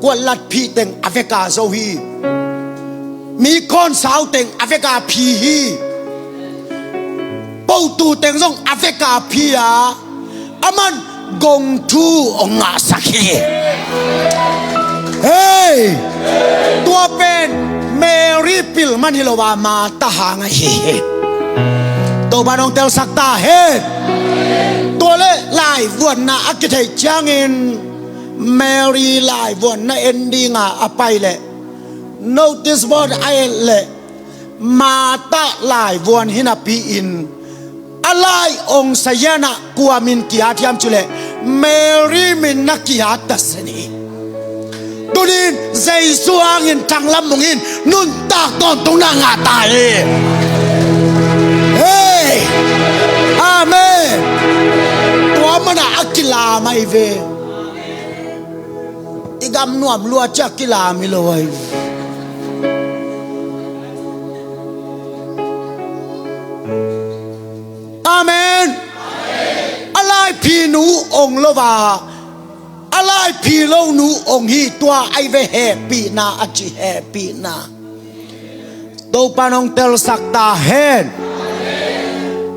S1: กวนลัดพีเต็งอเฟกาโซฮี มีคนสาวเต็งอเฟริกาพีฮีปูตูเต็งส่งอเฟริกาพีอาอามันกงทูองอาสักฮีเฮ้ยตัวเป็นเมรี่ปิลมันฮิโลวามาตาหางเฮตัวบ้านองเตลสักตาเฮตัวเล่ลายวันน่ะอักเทจางอินเมรี่ลายวันน่ะเอนดิ้งอ่ะไปเลย notice what I เลยมาตาลายวันหินาปีอินอะไรองศยานะกัวมินกิอาทิยามจุเลเมรี่มินนักกิอาตัสนีดูดินใจสว่างอินทางลำมงอินนุนตากตอนตรงนางาตายเฮ้ยอาเมนตัวมันอักกิลาไม่เวอีกำนวมลัวจักกิลามิโลยอาเมนอะไรพี่หนูองค์ละว่าอะไรพี่เล่าหนูองค์ฮีตัวไอเวแฮปีนาอจิแฮปีนาตัวปานองเตลสักตาเฮน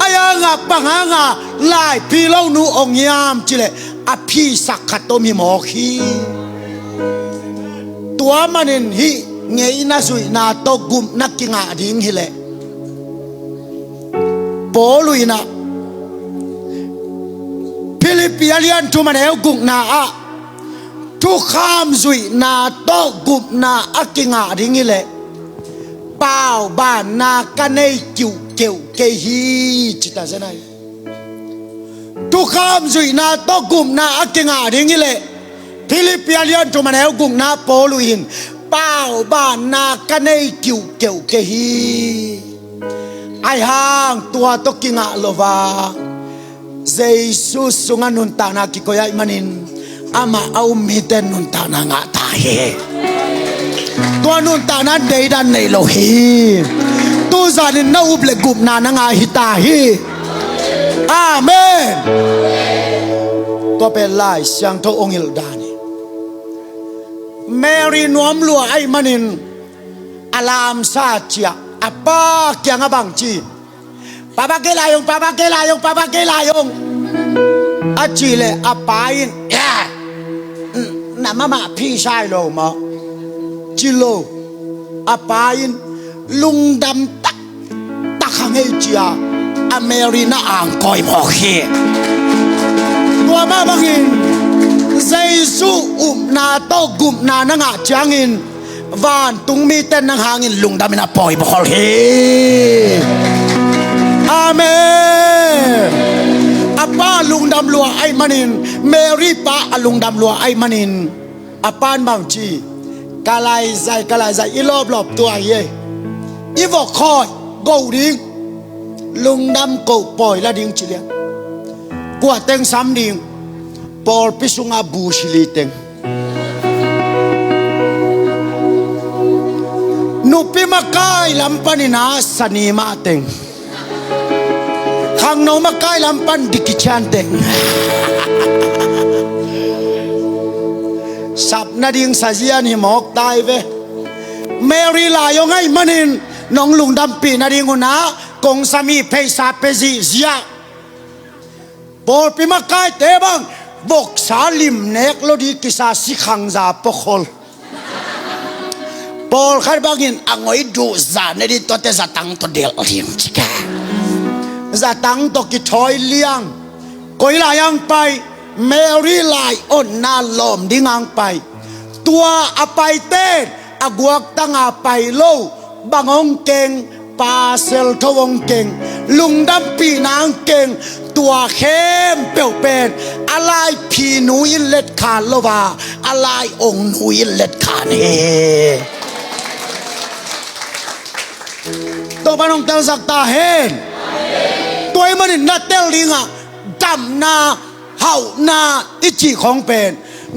S1: อายางะปังหางะลายพี่เล่าหนูองค์ยามจิเลอภิสักขะโตมีหมอขีตัวมันเห็นฮีเงยน่าสุยนาโตกุมนักกิงาดิ้งฮิเลปอลุยนะฟิลิปปิเลียนทุมันเอวกุกนาอะทุกข้ามสุยนาโตกุบนาอักิงาดิ้งเลยเปล่าบ้านนากันในจิวเกี่ยวเกฮีจิตาเสนายทุกข้ามสุยนาโตกุบนาอักิงาดิ้งเลยฟิลิปปิเลียนทุมันเอวกุกนาปอลุยินเปล่าบ้านนากันในจิวเกี่ยวเกฮีไอห่างตัวตกิงะโลวาเยซูสุงานุนตานากิโกยาอิมันินอามาเอามีเตนุนตานางะตาเฮตัวนุนตานาเดดันในโลฮีตัวจานินนาอุบเลกุบนานางะฮิตาฮีอาเมนตัวเป็นลายเสียงทองอิลดานีเมรีนวมลัวไอมันินอลามซาเจียapa yang abang ci papa kelayong aci le apain ya nama mak pi sai lo ma cilo apain lung dam tak hangai cia Amerina angkoi mo khi tua ma bangin Jesu na to gum na nga changin van tung mi ten nang hangin lung damina poi bokol he amen apa lung dam lua ai manin Mary pa alung dam lua ai manin apan bang chi kalai zai ilob lob tua ye ivo khoi go ding lung dam ko poi la ding chi lian kwa teng sam ding por pisunga bu shili teng nupi makai lampan ina sani mateng khang no makai lampan dikichan teng sap na ding sajian hi mok tai ve Mary la yo ngai manin nong lung dam pi na ding una kong sami peisa pezi zia por pi makai te bang bok salim nek lo di kisa si khang za pokhol Paul khai bangin angoi du za ne di to te za tang to del liang chika za tang to ki thoi liang koi la yang pai Mary lai on na lom ding ang pai tua apai te aguak tang apai lo bangong keng pasel thowong keng lung dam pi nang keng tua khem pel pen alai pi nu in let khan lo wa alai ong nu in let khan heตัวบ้านองเตลสักตาเฮนตัวมันนัดเตลลิงอะดำนาเฮานาอิจิของเป็น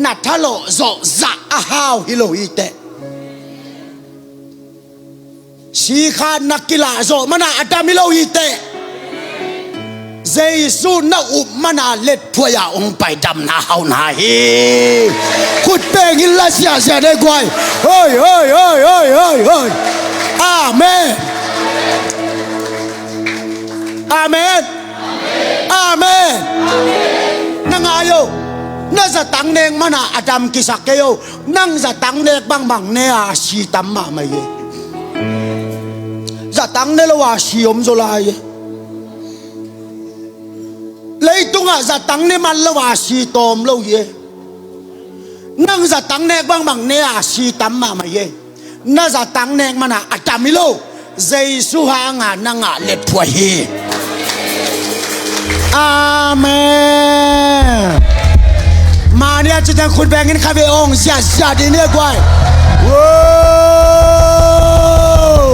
S1: นัดทะโลโซจะอาฮาวฮิโลอีเตชีคานักกีฬาโซมันอาดามิโลอีเตเยซูน่าอุบมันอาเล็ดพวยาองไปดำนาเฮานาเฮขุดเป่งอินลาเซียเสียได้กวยเฮ้ย อาเมนอาเมนอาเมนนั่งอายุนั่งจะตั้งเนงมันอาจำกิสักเกยนั่งจะตั้งเนกบางเนอาชีตัมมาไม่เยจะตั้งเนลว่าชีอมโซลายเลยตุงจะตั้งเนมันละว่าชีตอมโลเยนั่งจะตั้งเนกบางเนอาชีตัมมาไม่เยนั่งจะตั้งเนกมันอาจำมิโลเจสุฮางานั่งเล็ดผัวเฮอาเมนมาเนี่ยจะได้คุณแบ่งเงินข้าไปองค์เสียดีเนี่ยกว่าว้าว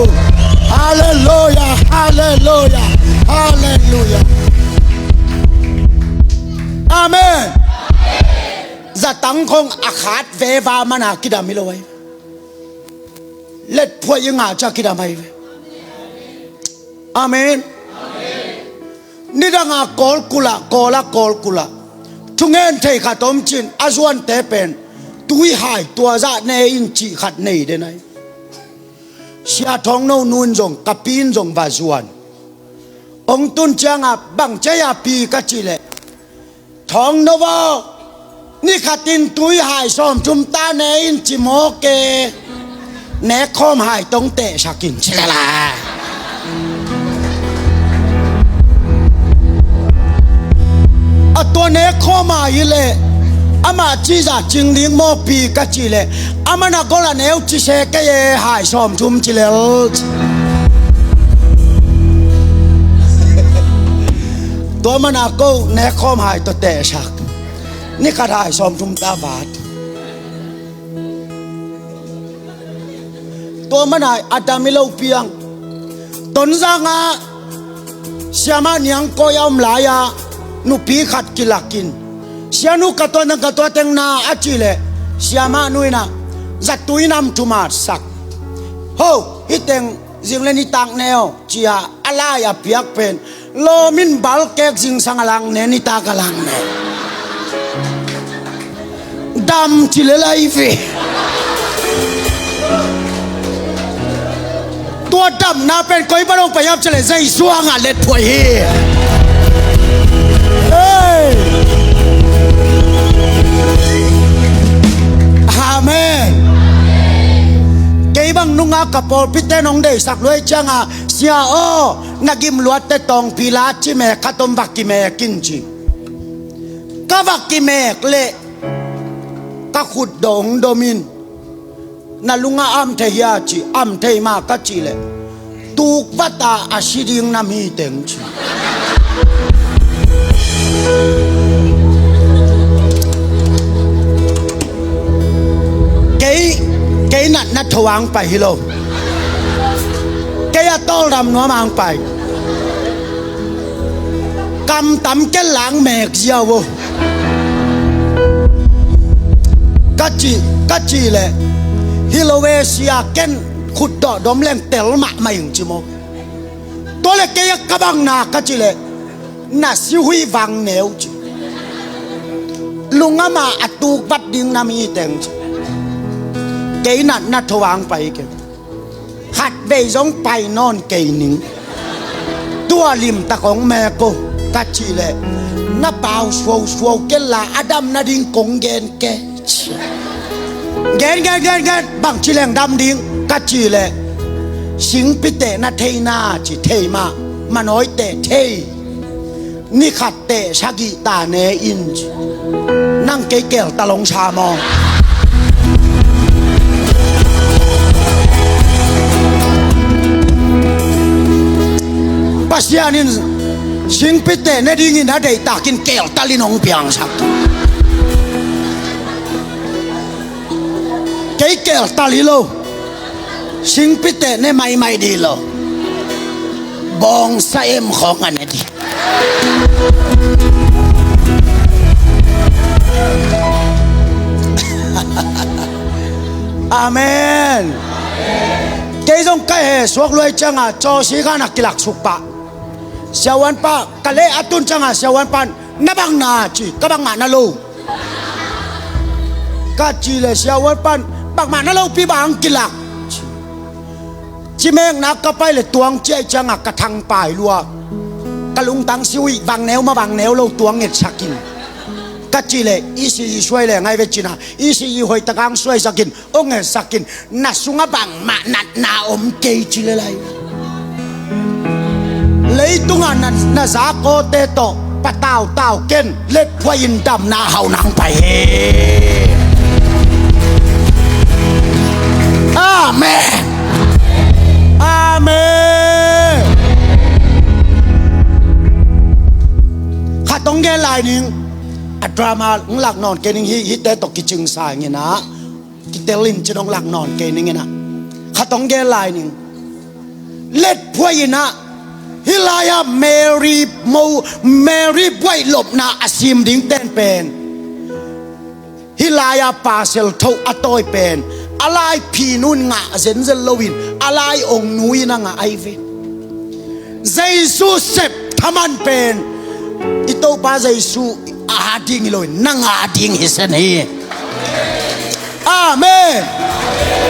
S1: ฮาเลลูยาฮาเลลูยาฮาเลลูยาอาเมนจะตั้งคงอาคาดเววามานาคิดามิโลไว้เล็ดพวยังอาจะคิดาไม่อาเมนนี่ดังกอลกุละกอละกอลกุละทุกเงินเทขัดต้มจินอาจวนเตเป็นตุยหายตัวจะเนอินจีขัดเนยเดนัยเสียท้องโนนุนจงกับปีนจงบาจวนองตุนจังบังเจียปีกัจจิเลท้องโนวานี่ขัดตินตุยหายซ้อมจุมตาเนอินจิโมเกเนคอมหายตรงเตะชักินใช่ละตัวเนคข้อมาอีเลยอามาจีจ่าจิงลิงโมปีกัจจิเลยอามานักกอลเนวจิเชกเยหายชอมจุมจิเลตัวมันนักก็เนคข้อมหายตัวเตะชักนี่ขาดหายชอมจุมตาบาดตัวมันหายอาดามิโลเปียงต้นซางาเสียมาเนียงก็ยอมลายานุปีขัดกิลักกินเสียนุกตัวนังกตัวเต็งนาอาจิเลเสียมานุยนะจัตุยนำทุมาสักโฮฮิเต็งจิงเลนิตังเนวจียาอะไรอะเปียกเป็นโลมินบัลเกกจิงสังลังเนนิตากลังเนดำจิเลไลฟีตัวดำน่าเป็นก้อยบ้านองไปยับเฉลยใจสว่างเล็ดพวยอาเมนเกี่ยบังนุ่งอากับปอลพิเตนองเดสักเลยจังเสียโอนักิมลวดเตตองพิลาจิเมขัตมบักกิเมกินจิกบักกิเมเละกขุดดงโดมินนาลุงอัมเทียจิอัมเทมากัจจิเลตูกวัตตาอาชิดิงนามีเต็งจิเกยนัดทวางไปฮิโลเกยต้อรำนัวมังไปกำตำเกหลังเมกเยาวกัจจิเลยฮิโลเวเซียเกนขุดดอดมเล่งเตลมาไม่ถึงจิโมตัวเล็กเกยกบังนากัจจิเลยน่าสิหุยวังเนวจิลุงอามาอัตุกบัดดิงนามีเต็งจิเกยนัดทวางไปเกหัดเบยจงไปนอนเกยนิงตัวลิมตะของแม่ก็กัจจิเลยน้าเปล่าชัวเกลาอดัมนาดิงกงเกนเกบังจิเลงดำดิงกัจจิเลยสิงพิเตนาเทนาจิเทมามันน้อยเตเทนี่ขัดเตชักิตาเนอินนั่งเกลตะลงชามองปัสยานินสิงพิเตเนดิงินหาเดตากินเกลตะลินองเปียงสักเกลตะลิโลสิงพิเตเนไม่ดีโลบองไซเอ็มของอันนี้ดีอาเมนเกยจงไก่สวกรวยจังจอสีกันนักกิลักสุกปะเสียวันปะกะเลอตุนจังเสียวันปันนับังนาจีกบังมานาโลกะจีเลยเสียวันปันบังมานาโลปีบังกิลัก จิเมงนักก็ไปเลยตวงเจ๊จังกระทังป่ายลัวกะลุงตังซิวบางแนวมาบางแนวเราตวงเงิดสักกินกัจจิเลยอีสีช่วยเลยไงเวจินะอีสีหอยตะกังช่วยสักกินองเงิดสักกินนัดสุงบังมานัดนาอมเกจิเลยเลยตุงนัดนาซาโกเตโตปะเต้าเต้าเก่นเล็ดพยินดำนาเฮานังไปอาเมนอาเมนข้าต้องแก้ลายหนึ่งอัตรามาหลักนอนเกนิงฮิตแต่ตกกิจึงสายเงี้ยนะกิเตลินจะต้องหลักนอนเกนิงเงี้ยนะข้าต้องแก้ลายหนึ่งเล็ดพยินะฮิลายาเมรีไว้หลบนาอาซิมดิ้งเต้นเป็นฮิลายาปาเซลเท่าอัตอยเป็นอะไรพีนุนงะเซนเซลวินอะไรองนุยนังไอวินเจสุเซปทำมันเป็นอิโตปาเจสุอาดิงเลยนังอาดิงฮิสเนีอาเมน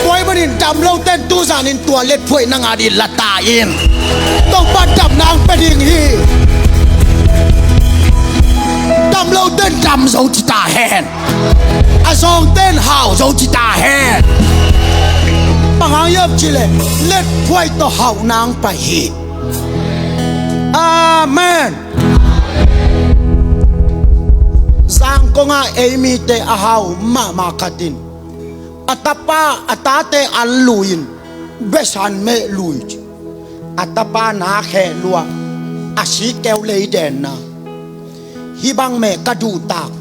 S1: ปล่อยมันดำเราเต้นตู้สานินตัวเล็ดพวยนังอาดินละตาอินต้องปัดดำนางเป็นอย่างนี้ดำเราเต้นดำเราจิตาแหนอาซองเต้นห่าวเราจิตาแหนบางอย่างจิเลเล็ดพวยต่อห่าวนางไปฮีอาเมนสังกงาเอมีเตอาห่าวมาคัดินอัตปาอัตเตอัลลุยนเบสันเมลุยอัตปานาแค่ลัวอาชีเกวเลยเดนนะฮิบังเมกระดูตาก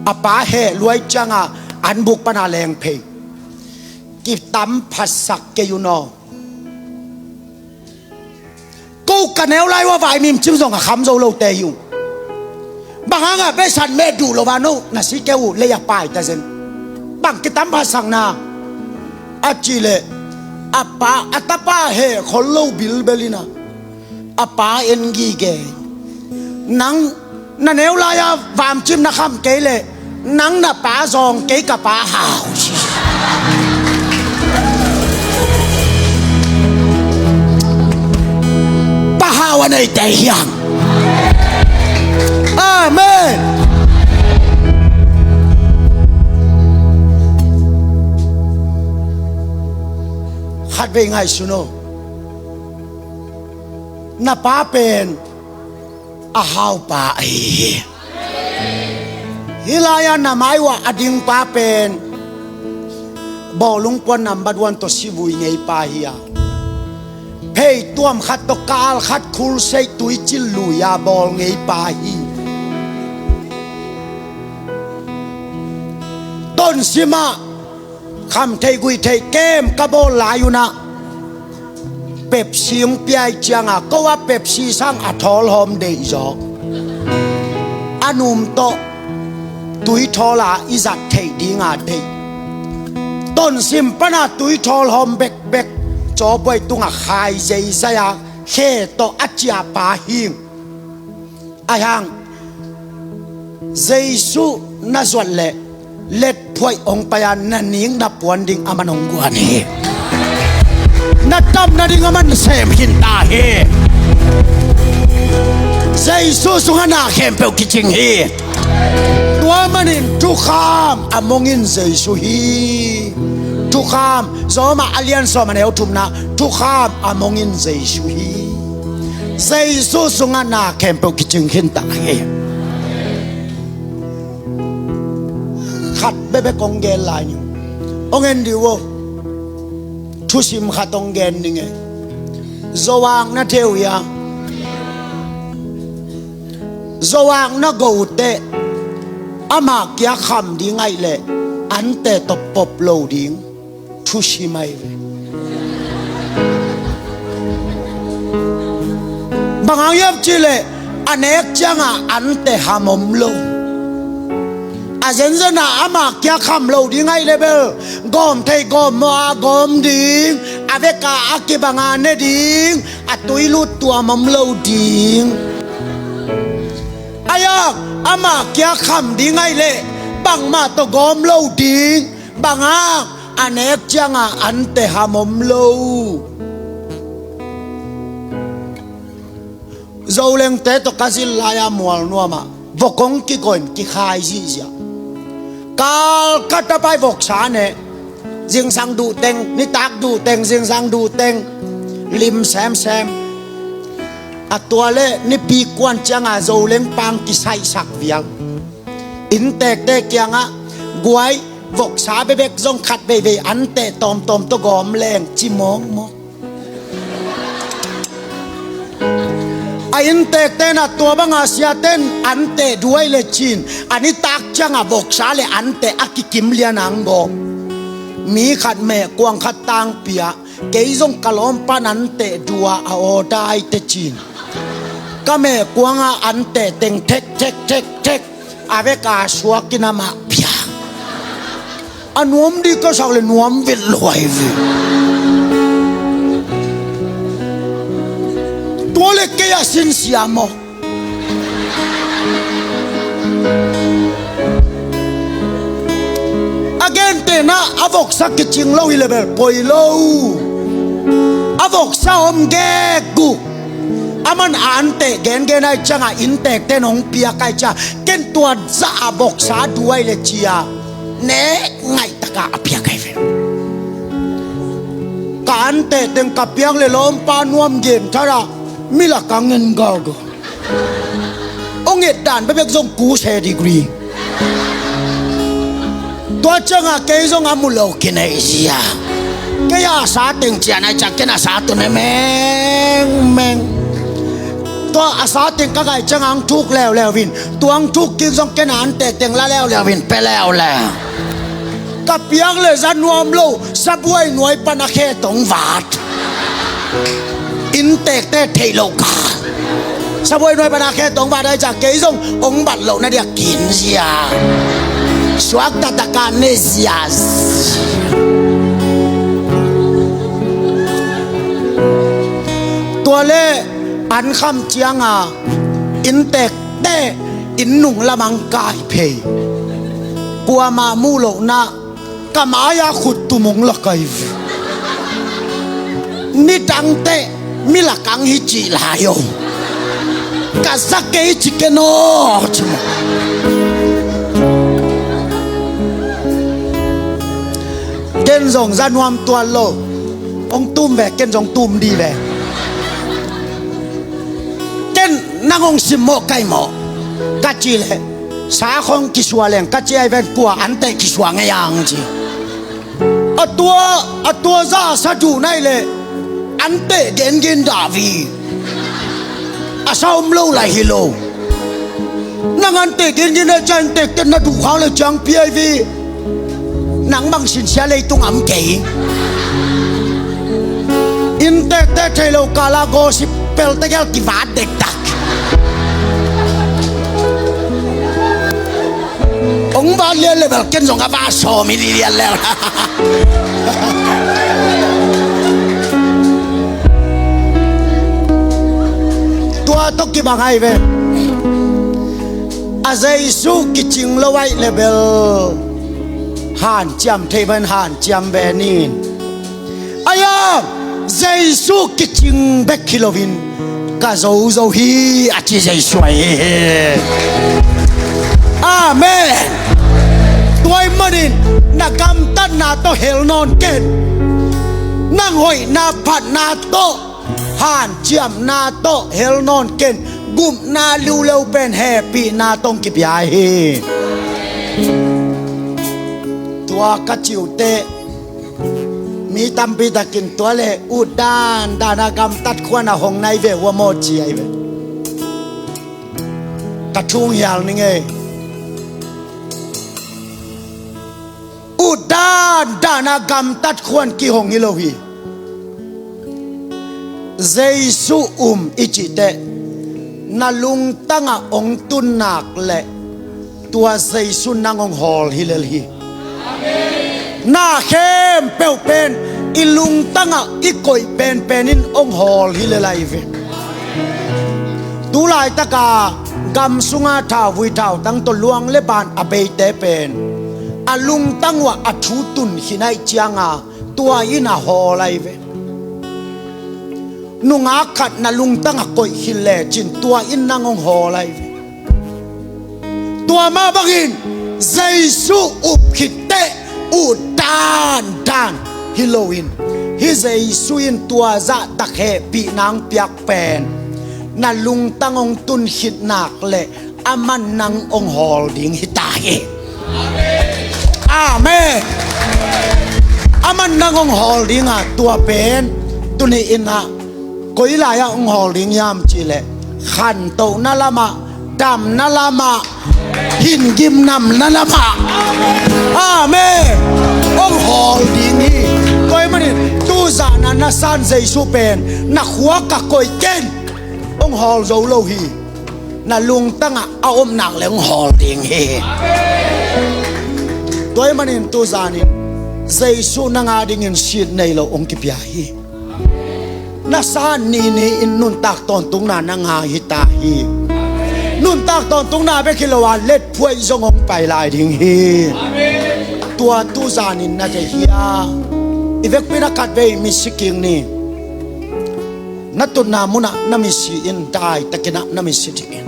S1: อปาเฮรวยจังอันบุกปนาแรงเพงกิบตั้มผัดสักเกยุนอกูกันแนวไรว่าฝ่ายมิมชิมส่งกับคำโซโลเตยุบางครั้งเบสันเมดูโลวานุนาซิเกวเลยปายแต่เซนบางกิบตั้มผัดสักนาอาจิเลอปาอัตปาเฮคนโลบิลเบลินาอปาเอ็นกีเกนังนั่นเอวลายฟามจิมนะคำเกเลนังน่ะป้าซองเกกับป้าหาวป้าหาวในใจยังอาเมนขัดไปไงสุโนน่ะป้าเป็นอาหาวป้าฮิลายานาไม้ว่าอดิงป้าเป็นบอลุงปวนนำบัดวันตัวสิบุยไงป้าเฮียเพ่ตัวมขัดตกาลขัดคูลเซตุยจิลลุยาบอลไงป้าฮีต้นสิมาคำเทกุยเทเกมกระโบลาอยู่นะเป๊ปซี่งเปียจังก็ว่าเป๊ปซี่สร้างอัทอลหอมเดย์จอกอนุมโตตุยทอลาอิจัดเทดีงาเดย์ต้นซิมปนาตุยทอลหอมเบกจอบไปตุงขายใจสยาเขตอัจฉริปาหิงอายังเจสุน่าสวนเล็ดพวยองไปยันนันนิงนับวันดิ่งอามันองกวนเฮนัดดำนัดดิ่งอามันเสมหินตาเฮเจสุสุงนาเข้มเปลกิจิงเฮตัวมันอินทุกคำอามงอินเจสุฮีทุกคำสมาอเลียนสมาเนวทุมนะทุกคำอามงอินเจสุฮีเจสุสุงนาเข้มเปลกิจิงหินตาเฮขัดเบบกองเกลลายนึงองเงินดีวะทุสิมขัดองเกนนึงสว่างนะเทียวยาสว่างนะกูเตะอามาเกียคำดีไงเลยอันเตะตบปบโลดิ้งทุสิไม่เลยบางอย่างจีเลยอันเอกจังอันเตะหามมโลอาเซนซนาอามาเกียคำเราดีไงเลยเบลกอมไทยกอมมากอมดิ้งอาเวกาอากิบังานเนดิ้งอาตุยลุตัวมัมเราดิ้งอายาอามาเกียคำดีไงเลยบังมาตกอมเราดิ้งบังอา anek changa ante hamom lo dâu lên té to kasil laya mual nuama vokong ki koin ki khai gì sia kal katapai vok sa ne riêng sang du teng ni tak du teng riêng sang du teng lim xem à tua lệ ni pi quan changa dâu lên pang ki sai sak viang in tek te kyang a guai vok sa bebek zong khat ve an te tom to gom leng chi mong mo in tek te na tua banga sia ten an te duai le chin ani tak changa vok sa le an te akikim lian ang go mi khat me kwang khat tang pia ke zong kalom pan an te dua a o dai te chin ka me kwang a an te teng tek ave ka suakinama pia anuam di ko sa le nuam vil loi vi tole ke ya sin siamo again te na avok sa kiching lo level poilo avok sa om ge gu aman ante gen ai changa intek te nong pia kai cha ken tua za avok sa duai le chia ne ngai taka apia kai ve kan te teng kapiang le lom pa nuam gen thara mila kangen gago onget dan bebek zong ku se degree to changa ke zong amulo kinesia ke ya sa teng chian ai cha kena sa tu ne meng to asa teng ka gai chang ang thuk leo vin tuang thuk ki zong kena an te teng la leo vin pe leo la kapiang le zan nuam lo sabuai nuai panakhe tong vat in tek te thei lo ka sabuai nuai panakhe tong vat ai cha ke zong ong bat lo na dia kin sia suak tataka ne siaตัวเล่อันคำเจียงอินเตกเต้อินนุ่งละมังกายเพยกัวมามูโลนะกามายาขุดตุมงละไกนี่ดังเต้มิละกังฮิจิลายงกาซักเกฮิจิเกโนจมเกนซงซานวมตัวโลองตุ้มแบกเกนซงตุ้มดีแบนางองสิโมไกโมกัจจิเลสาคงกิสวาเลงกัจจิไอเวนกัวอันเตกิสวางไงยังจีอัตัวซาสะจูไนเลอันเตเกนกินดาวีอาซาอมโลไลฮิโลนางอันเตเกนกินจันเตเกนนาดูเขาเลยจังพีไอวีนางบังสินเสียเลยตุงอัมเกยอินเตเตเทโลกาลาโกสิเปลเตเกลกิวาเด็กตักองบาเลียนเลยแบบเกินสงกับว่าโซมิเลียนแล้วตัวตกกี่บางไงเว้อาเจสุกิจิงละไว้เลเบลหันจำเทบันหันจำเบนินอายาเจสุกิจิงเบกคิโลวินกาโซฮีอาจิเจสวยอาเมนตัวมันนี่นักกำตันนาโตเฮลนอนเกนนั่งหอยนาผัดนาโตห่านเจียมนาโตเฮลนอนเกนกุมนาลิวเลวเป็นแฮปีนาตงกิบยาเฮตัวกระจิวเตมีตำปีตะกินตัวเลอุดดานากำตัดขวานหงในเววโมจีไอเวกระทุ่งยาวนี่ไงอุดานากำตัดขวานกี่หงฮิโลฮีเจสุอิจิเตนาลุงตั้งองตุนนักเละตัวเจสุนางองฮอลฮิเลฮีน่าเข้มเปลวเป็นอิลุงตั้งอีกอยเป็นอินองฮอลฮิเลไลเวดูลายตะกากำสุงาท้าวิท้าตั้งตัวลวงเลบานอเบยเตเป็น alung tangwa athutun hinai chianga tua ina holai ve nunga khat na lung tanga koi hile chin tua in nangong holai ve tua ma bangin Jaisu up khite u dan Halloween hi Jaisu in tua za takhe pi nang piak pen na lung tangong tun hit nak le aman nang ong holding hitahi amen aman nang ong holding a tua pen tuni ina koila ya ong holding yam chile khan to na lama dam na lama hin gim nam na lama amen ong holding hi koi mani tu za na san Jaisu pen na khwa ka koi ken ong hol zo lo hi na lung tanga a om nak le ong holding hi toy manin tu zani Jaisu na nga ding in shit nei lo ong kipya hi na san ni in nun tak ton tung na nga hi ta hi nun tak ton tung na be kilowa let phuai zong ong pai lai ding hi tua tu zanin na je hiya ivek pina kat ve mi siking ni na tu na muna na mi si in dai takina na mi si in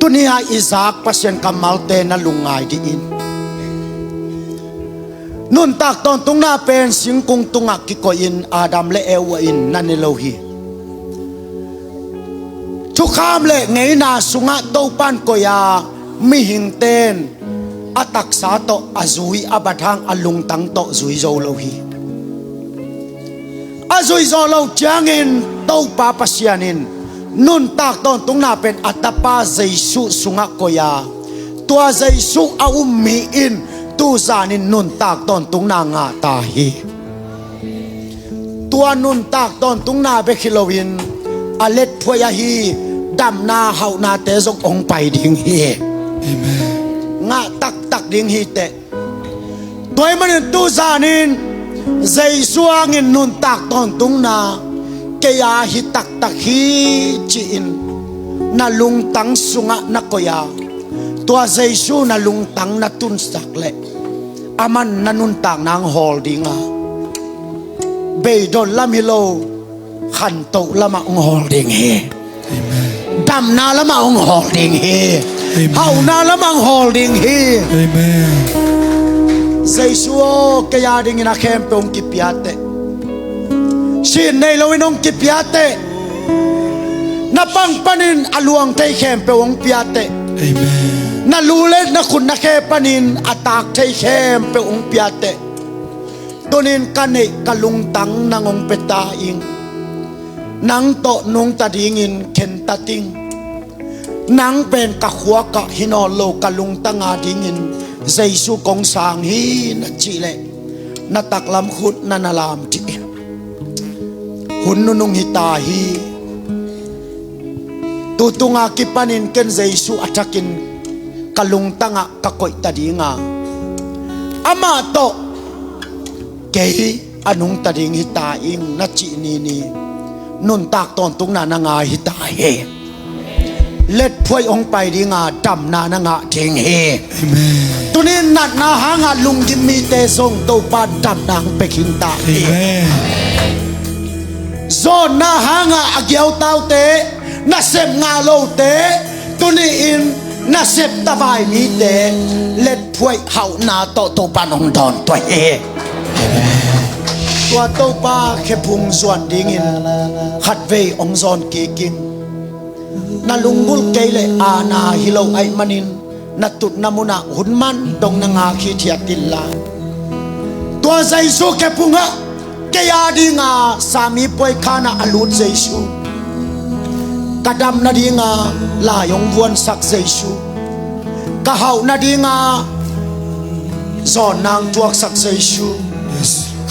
S1: tunia Isaac pasien kamal te na lungai di in nun tak ton tung na pen sing kung tunga ki ko in Adam le Ewa in nanilohi chu kham le ngei na sunga to pan ko ya mi hing ten atak sa to azui abathang alung tang to zui zo lo hi azui zo lo changin to pa pasianin nun tak ton tung na pen atapa Jaisu sunga ko ya tua Jaisu a ummi in tu zanin nun tak ton tung na nga ta hi tua nun tak ton tung na be Halloween alet phoya hi dam na hau na te zong ong pai ding hi amen nga tak ding hi te toy man tu zanin Jaisu angin nun tak ton tung na kaya hi tak hi chi in na lung tang sunga na koya tua Jaisu na lung tang na tun sak le aman na nun tak nang holding a be don lamilo khan to lama ong holding he amen dam na lama ong holding he hau na lama ong holding he amen Jaisu kaya ding ina kempe ong kipiate sin nei lo inong kipiate na pangpanin aluang tay kempe ong piate amen na lulet na kun na kepanin atak tay kempe ong piate tunin kane kalungtang nangong petaing nang to nung tadingin kentating nang pen kakhwa ka hinolo kalungtang adingin Jaisu kong sang hi na chile na taklam khut na nalam ti hun nung hita hi tutunga kipanin ken Jaisu atakin kalungtanga kakoy tadinga ama to kay anong tading hitaing na chinini nun tak ton tung na nga hitahe let phoy ong pai di nga dam na nga thing he amen tunin nat na hanga lungim mi te song to pa dam nang peking ta amen zon na hanga agyaw tau te na sem nga lo te tuni in na sep tabay mi te let phoy hau na to panong don to he tua to pa khepung zuan dingin khat ve ong zon kiking na lunggul keile ana hilo ai manin na tut namuna hunman dong na nga khi thiatilla tua Jaisu kepunga kaya di nga sami poi khana alut Jaisu kadam na di nga layong vuan sak Jaisu kahau na di nga zon nang tuak sak Jaisu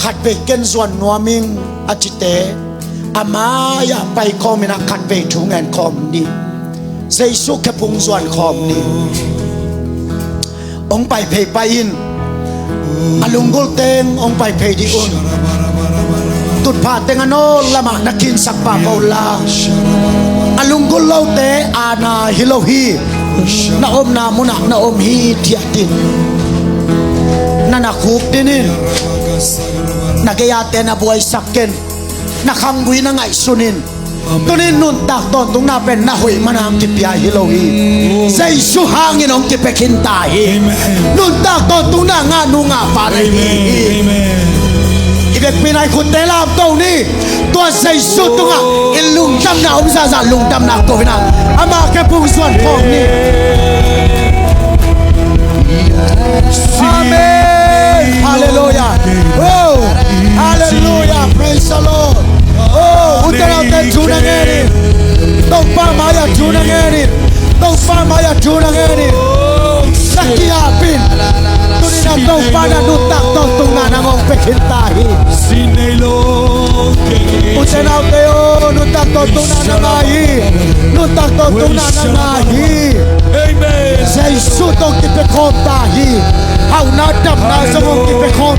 S1: khat be ken zuan nuaming achite amaya pai komina khat be thungen kom ni Jaisu kepung zuan kom ni ong pai pe pain alunggol teng ong pai pe di un tut pha teng ano lama nakin sakpa paula alunggol lo te ana hilohi na om na muna na om hi tiatin na nakup dinin nagayate na buhay sakin nakangguy na ngay sunin tunin nun tak ton tung na pen na huy manang kipya hilohi sa isu hangin ong kipekintahi nun tak ton tung na nga nunga parehi ibig pinay kuntelam tong ni tuan sa isu tunga ilungdam na umzaza lungdam na ko na ama kepungsuan kong ni Amen. Hallelujah. Oh, hallelujah. Praise the Lord. Oh, utara te chuna ngeri. Tong pa maya chuna ngeri. Tong pa maya chuna ngeri. Sakia pin. Tunina tong pa na nutak tong tunga nangong pekintahi.
S2: Sinelo.
S1: Utara te o nutak tong tunga nangahi. Nutak tong tunga nangahi.
S2: Amen.
S1: Sa isu tong kipekontahi. Hau na dam na sa mong kipekontahi.